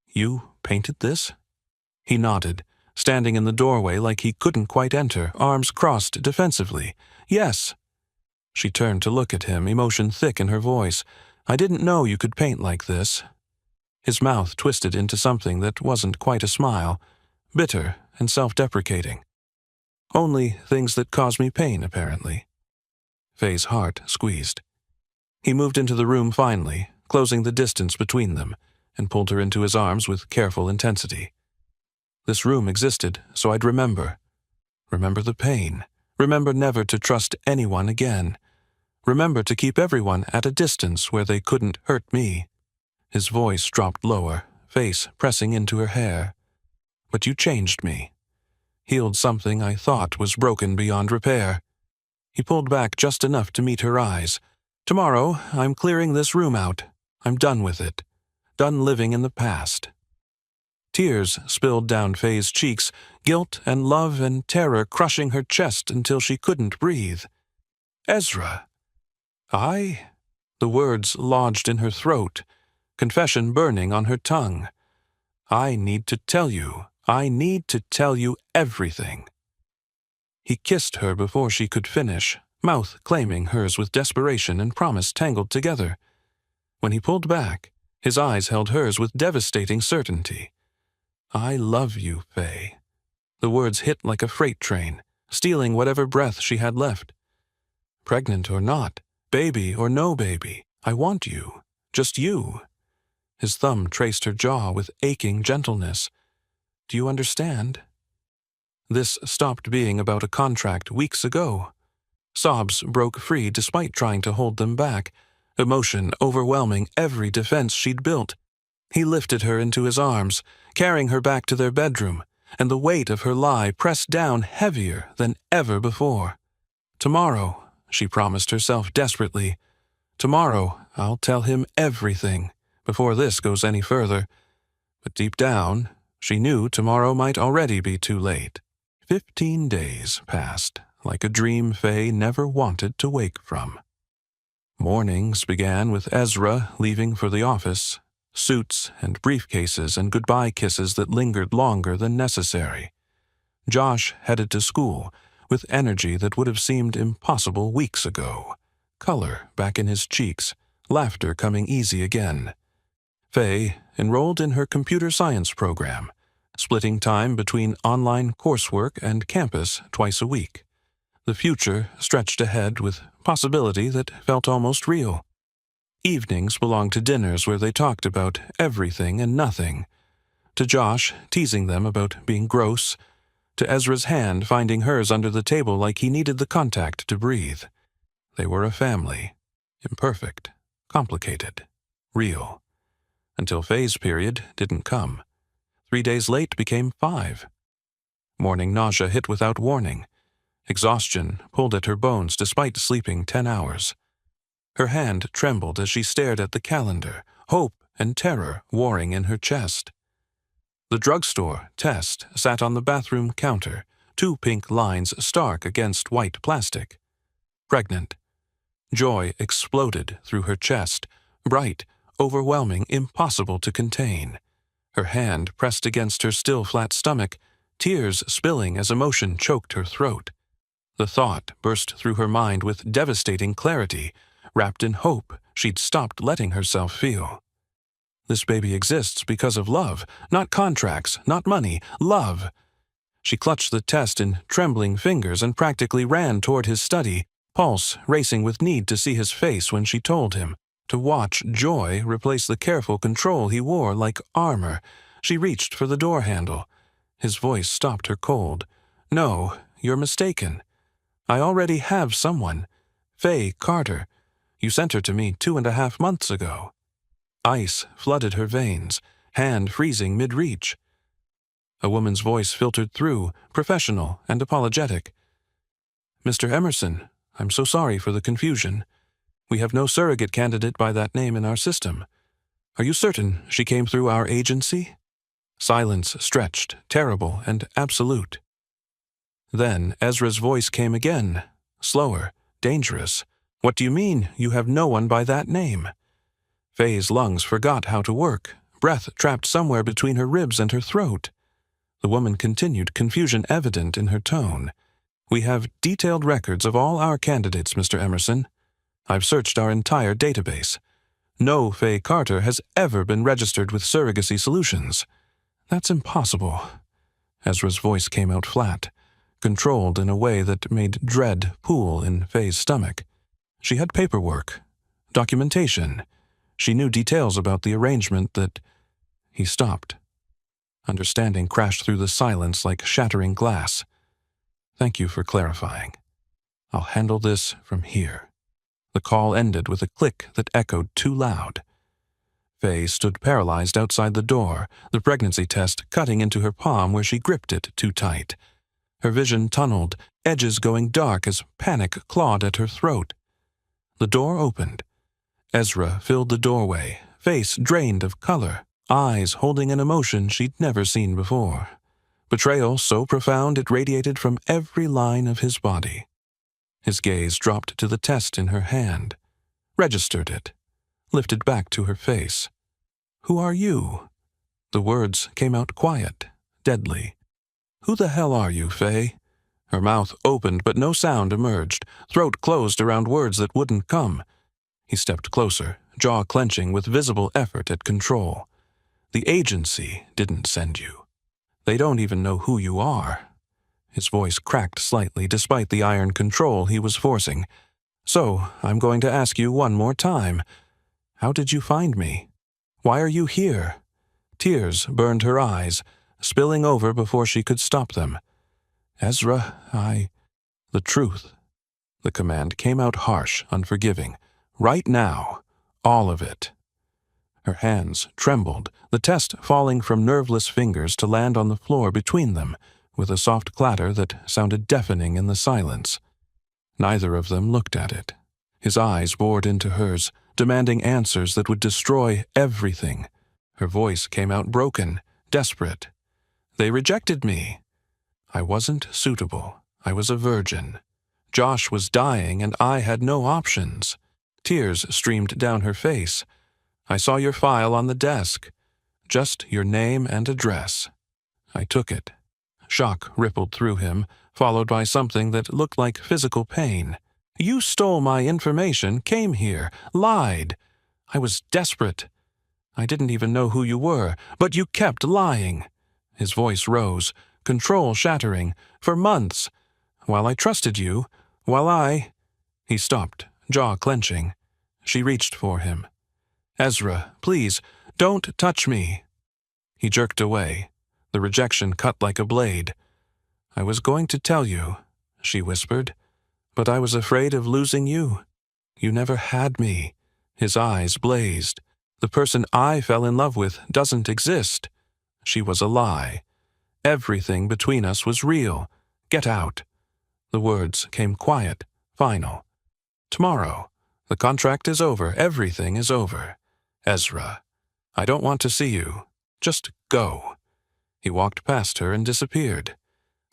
"You painted this?" He nodded, standing in the doorway like he couldn't quite enter, arms crossed defensively. "Yes." She turned to look at him, emotion thick in her voice. "I didn't know you could paint like this." His mouth twisted into something that wasn't quite a smile, bitter and self-deprecating. "Only things that cause me pain, apparently." Faye's heart squeezed. He moved into the room finally, closing the distance between them, and pulled her into his arms with careful intensity. "This room existed, so I'd remember. Remember the pain. Remember never to trust anyone again. Remember to keep everyone at a distance where they couldn't hurt me." His voice dropped lower, face pressing into her hair. "But you changed me. Healed something I thought was broken beyond repair." He pulled back just enough to meet her eyes. "Tomorrow, I'm clearing this room out. I'm done with it. Done living in the past." Tears spilled down Faye's cheeks, guilt and love and terror crushing her chest until she couldn't breathe. "Ezra." "I?" The words lodged in her throat, confession burning on her tongue. "I need to tell you. I need to tell you everything." He kissed her before she could finish, mouth claiming hers with desperation and promise tangled together. When he pulled back, his eyes held hers with devastating certainty. "I love you, Faye." The words hit like a freight train, stealing whatever breath she had left. "Pregnant or not, baby or no baby, I want you. Just you." His thumb traced her jaw with aching gentleness. "Do you understand?" This stopped being about a contract weeks ago. Sobs broke free despite trying to hold them back, emotion overwhelming every defense she'd built. He lifted her into his arms, carrying her back to their bedroom, and the weight of her lie pressed down heavier than ever before. "Tomorrow," she promised herself desperately. "Tomorrow, I'll tell him everything, before this goes any further." But deep down, she knew tomorrow might already be too late. 15 days passed, like a dream Faye never wanted to wake from. Mornings began with Ezra leaving for the office, suits and briefcases and goodbye kisses that lingered longer than necessary. Josh headed to school, with energy that would have seemed impossible weeks ago, color back in his cheeks, laughter coming easy again. Faye enrolled in her computer science program, splitting time between online coursework and campus twice a week. The future stretched ahead with possibility that felt almost real. Evenings belonged to dinners where they talked about everything and nothing. To Josh, teasing them about being gross. To Ezra's hand finding hers under the table like he needed the contact to breathe. They were a family. Imperfect. Complicated. Real. Until Faye's period didn't come. 3 days late became 5. Morning nausea hit without warning. Exhaustion pulled at her bones despite sleeping 10 hours. Her hand trembled as she stared at the calendar, hope and terror warring in her chest. The drugstore test sat on the bathroom counter, 2 pink lines stark against white plastic. Pregnant. Joy exploded through her chest, bright, overwhelming, impossible to contain. Her hand pressed against her still flat stomach, tears spilling as emotion choked her throat. The thought burst through her mind with devastating clarity, wrapped in hope she'd stopped letting herself feel. This baby exists because of love, not contracts, not money, love. She clutched the test in trembling fingers and practically ran toward his study, pulse racing with need to see his face when she told him. To watch joy replace the careful control he wore like armor. She reached for the door handle. His voice stopped her cold. "No, you're mistaken. I already have someone. Faye Carter. You sent her to me 2.5 months ago." Ice flooded her veins, hand freezing mid-reach. A woman's voice filtered through, professional and apologetic. "Mr. Emerson, I'm so sorry for the confusion. We have no surrogate candidate by that name in our system. Are you certain she came through our agency?" Silence stretched, terrible and absolute. Then Ezra's voice came again, slower, dangerous, What do you mean you have no one by that name? Faye's lungs forgot how to work, breath trapped somewhere between her ribs and her throat. The woman continued, confusion evident in her tone. We have detailed records of all our candidates, Mr. Emerson. I've searched our entire database. No Faye Carter has ever been registered with Surrogacy Solutions. That's impossible. Ezra's voice came out flat, controlled in a way that made dread pool in Faye's stomach. She had paperwork, documentation. She knew details about the arrangement that... He stopped. Understanding crashed through the silence like shattering glass. Thank you for clarifying. I'll handle this from here. The call ended with a click that echoed too loud. Faye stood paralyzed outside the door, the pregnancy test cutting into her palm where she gripped it too tight. Her vision tunneled, edges going dark as panic clawed at her throat. The door opened. Ezra filled the doorway, face drained of color, eyes holding an emotion she'd never seen before. Betrayal so profound it radiated from every line of his body. His gaze dropped to the test in her hand, registered it, lifted back to her face. Who are you? The words came out quiet, deadly. Who the hell are you, Faye? Her mouth opened, but no sound emerged, throat closed around words that wouldn't come. He stepped closer, jaw clenching with visible effort at control. The agency didn't send you. They don't even know who you are. His voice cracked slightly despite the iron control he was forcing. So, I'm going to ask you one more time. How did you find me? Why are you here? Tears burned her eyes, spilling over before she could stop them. Ezra, The truth. The command came out harsh, unforgiving. Right now. All of it. Her hands trembled, the test falling from nerveless fingers to land on the floor between them, with a soft clatter that sounded deafening in the silence. Neither of them looked at it. His eyes bored into hers, demanding answers that would destroy everything. Her voice came out broken, desperate. They rejected me. I wasn't suitable. I was a virgin. Josh was dying and I had no options. Tears streamed down her face. I saw your file on the desk. Just your name and address. I took it. Shock rippled through him, followed by something that looked like physical pain. You stole my information, came here, lied. I was desperate. I didn't even know who you were, but you kept lying. His voice rose, control shattering, for months. While I trusted you, He stopped, jaw clenching. She reached for him. Ezra, please, don't touch me. He jerked away. The rejection cut like a blade. I was going to tell you, she whispered, but I was afraid of losing you. You never had me. His eyes blazed. The person I fell in love with doesn't exist. She was a lie. Everything between us was real. Get out. The words came quiet, final. Tomorrow. The contract is over. Everything is over. Ezra, I don't want to see you. Just go. He walked past her and disappeared,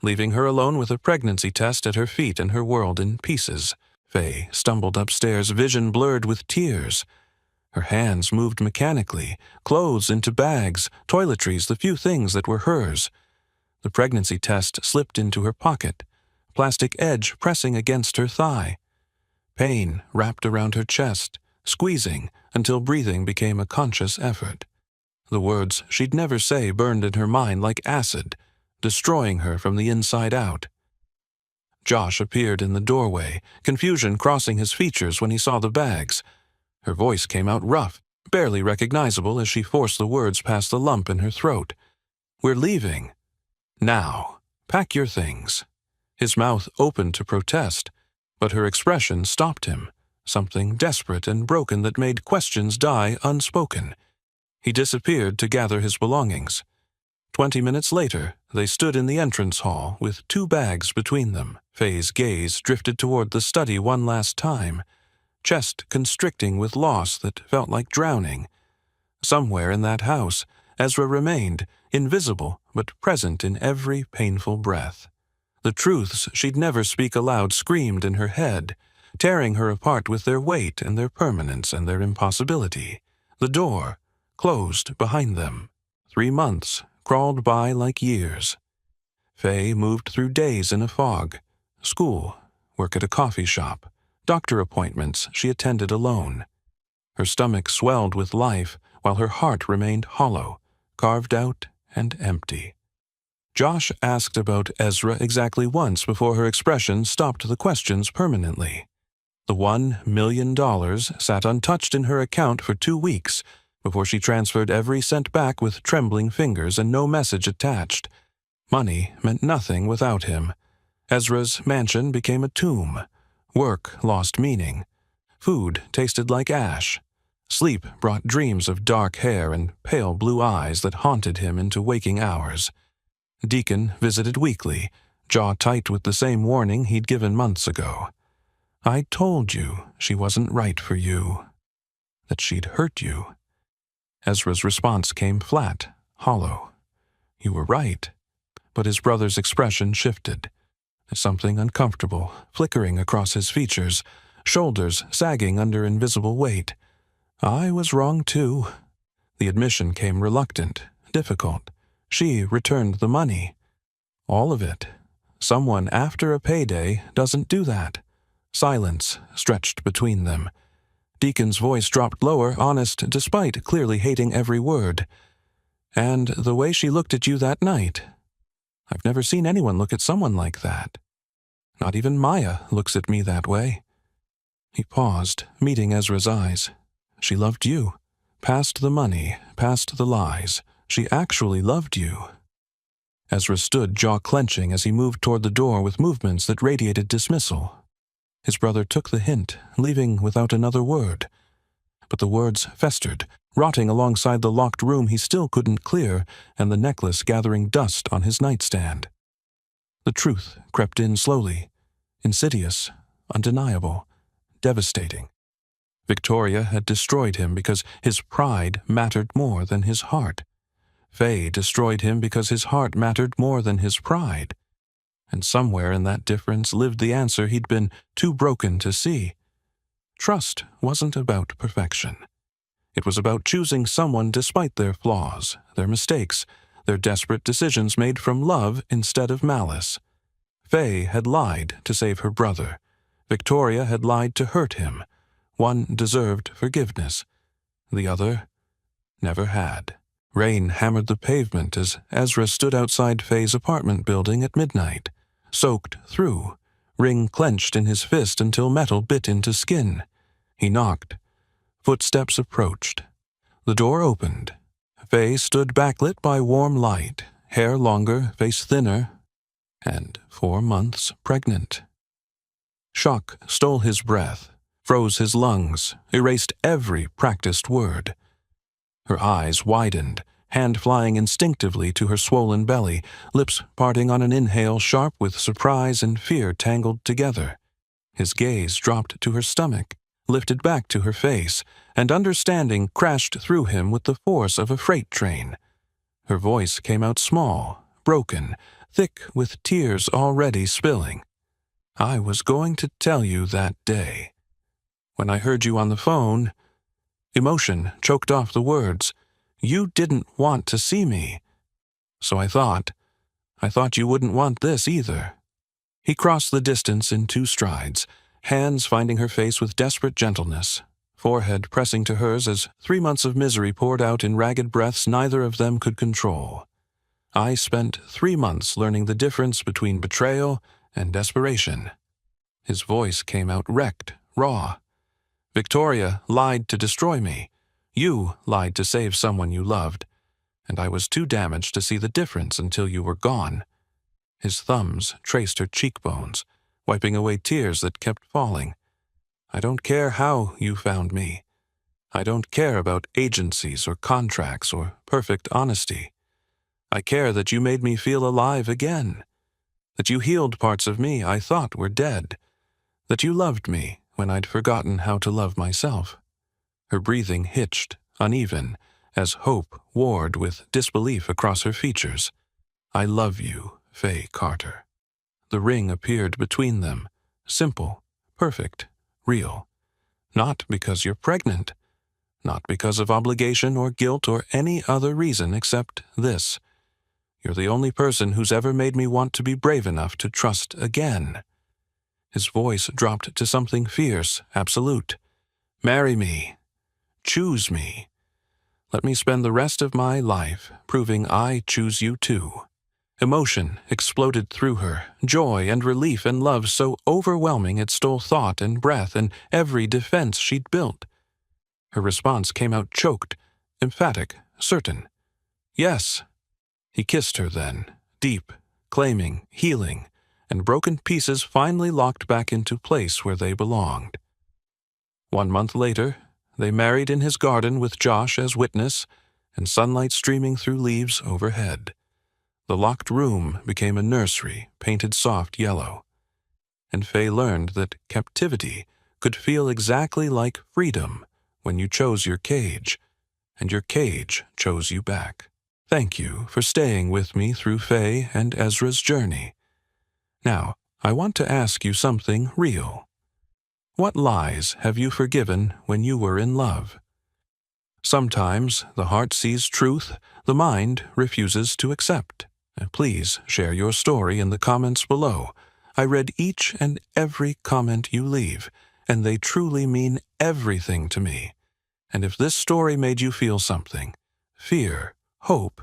leaving her alone with a pregnancy test at her feet and her world in pieces. Faye stumbled upstairs, vision blurred with tears. Her hands moved mechanically, clothes into bags, toiletries, the few things that were hers. The pregnancy test slipped into her pocket, plastic edge pressing against her thigh. Pain wrapped around her chest, squeezing until breathing became a conscious effort. The words she'd never say burned in her mind like acid, destroying her from the inside out. Josh appeared in the doorway, confusion crossing his features when he saw the bags. Her voice came out rough, barely recognizable as she forced the words past the lump in her throat. We're leaving. Now. Pack your things. His mouth opened to protest, but her expression stopped him, something desperate and broken that made questions die unspoken. He disappeared to gather his belongings. 20 minutes later, they stood in the entrance hall with 2 bags between them. Faye's gaze drifted toward the study one last time, chest constricting with loss that felt like drowning. Somewhere in that house, Ezra remained, invisible but present in every painful breath. The truths she'd never speak aloud screamed in her head, tearing her apart with their weight and their permanence and their impossibility. The door closed behind them. 3 months crawled by like years. Faye moved through days in a fog. School, work at a coffee shop, doctor appointments she attended alone. Her stomach swelled with life while her heart remained hollow, carved out and empty. Josh asked about Ezra exactly once before her expression stopped the questions permanently. The $1 million sat untouched in her account for 2 weeks before she transferred every cent back with trembling fingers and no message attached. Money meant nothing without him. Ezra's mansion became a tomb. Work lost meaning. Food tasted like ash. Sleep brought dreams of dark hair and pale blue eyes that haunted him into waking hours. Deacon visited weekly, jaw tight with the same warning he'd given months ago. "I told you she wasn't right for you. That she'd hurt you." Ezra's response came flat, hollow. "You were right." But his brother's expression shifted. Something uncomfortable flickering across his features, shoulders sagging under invisible weight. "I was wrong too." The admission came reluctant, difficult. She returned the money. All of it. Someone after a payday doesn't do that. Silence stretched between them. Deacon's voice dropped lower, honest, despite clearly hating every word. "And the way she looked at you that night. I've never seen anyone look at someone like that. Not even Maya looks at me that way." He paused, meeting Ezra's eyes. "She loved you. Past the money, past the lies. She actually loved you." Ezra stood, jaw clenching, as he moved toward the door with movements that radiated dismissal. His brother took the hint, leaving without another word. But the words festered, rotting alongside the locked room he still couldn't clear and the necklace gathering dust on his nightstand. The truth crept in slowly, insidious, undeniable, devastating. Victoria had destroyed him because his pride mattered more than his heart. Faye destroyed him because his heart mattered more than his pride. And somewhere in that difference lived the answer he'd been too broken to see. Trust wasn't about perfection. It was about choosing someone despite their flaws, their mistakes, their desperate decisions made from love instead of malice. Faye had lied to save her brother. Victoria had lied to hurt him. One deserved forgiveness. The other never had. Rain hammered the pavement as Ezra stood outside Faye's apartment building at midnight, soaked through, ring clenched in his fist until metal bit into skin. He knocked. Footsteps approached. The door opened. Faye stood backlit by warm light, hair longer, face thinner, and 4 months pregnant. Shock stole his breath, froze his lungs, erased every practiced word. Her eyes widened, hand flying instinctively to her swollen belly, lips parting on an inhale sharp with surprise and fear tangled together. His gaze dropped to her stomach, lifted back to her face, and understanding crashed through him with the force of a freight train. Her voice came out small, broken, thick with tears already spilling. "I was going to tell you that day. When I heard you on the phone..." Emotion choked off the words. "You didn't want to see me. So I thought you wouldn't want this either." He crossed the distance in 2 strides, hands finding her face with desperate gentleness, forehead pressing to hers as 3 months of misery poured out in ragged breaths neither of them could control. "I spent 3 months learning the difference between betrayal and desperation." His voice came out wrecked, raw. "Victoria lied to destroy me. You lied to save someone you loved. And I was too damaged to see the difference until you were gone." His thumbs traced her cheekbones, wiping away tears that kept falling. "I don't care how you found me. I don't care about agencies or contracts or perfect honesty. I care that you made me feel alive again. That you healed parts of me I thought were dead. That you loved me when I'd forgotten how to love myself." Her breathing hitched, uneven, as hope warred with disbelief across her features. "I love you, Faye Carter." The ring appeared between them, simple, perfect, real. Not because you're pregnant. Not because of obligation or guilt or any other reason except this. You're the only person who's ever made me want to be brave enough to trust again. His voice dropped to something fierce, absolute. Marry me. Choose me. Let me spend the rest of my life proving I choose you too. Emotion exploded through her, joy and relief and love so overwhelming it stole thought and breath and every defense she'd built. Her response came out choked, emphatic, certain. Yes. He kissed her then, deep, claiming, healing, and broken pieces finally locked back into place where they belonged. 1 month later, they married in his garden with Josh as witness and sunlight streaming through leaves overhead. The locked room became a nursery painted soft yellow, and Faye learned that captivity could feel exactly like freedom when you chose your cage, and your cage chose you back. Thank you for staying with me through Faye and Ezra's journey. Now, I want to ask you something real. What lies have you forgiven when you were in love? Sometimes the heart sees truth the mind refuses to accept. Please share your story in the comments below. I read each and every comment you leave, and they truly mean everything to me. And if this story made you feel something, fear, hope,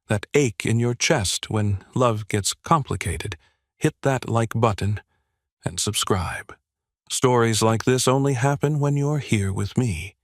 that ache in your chest when love gets complicated, hit that like button and subscribe. Stories like this only happen when you're here with me.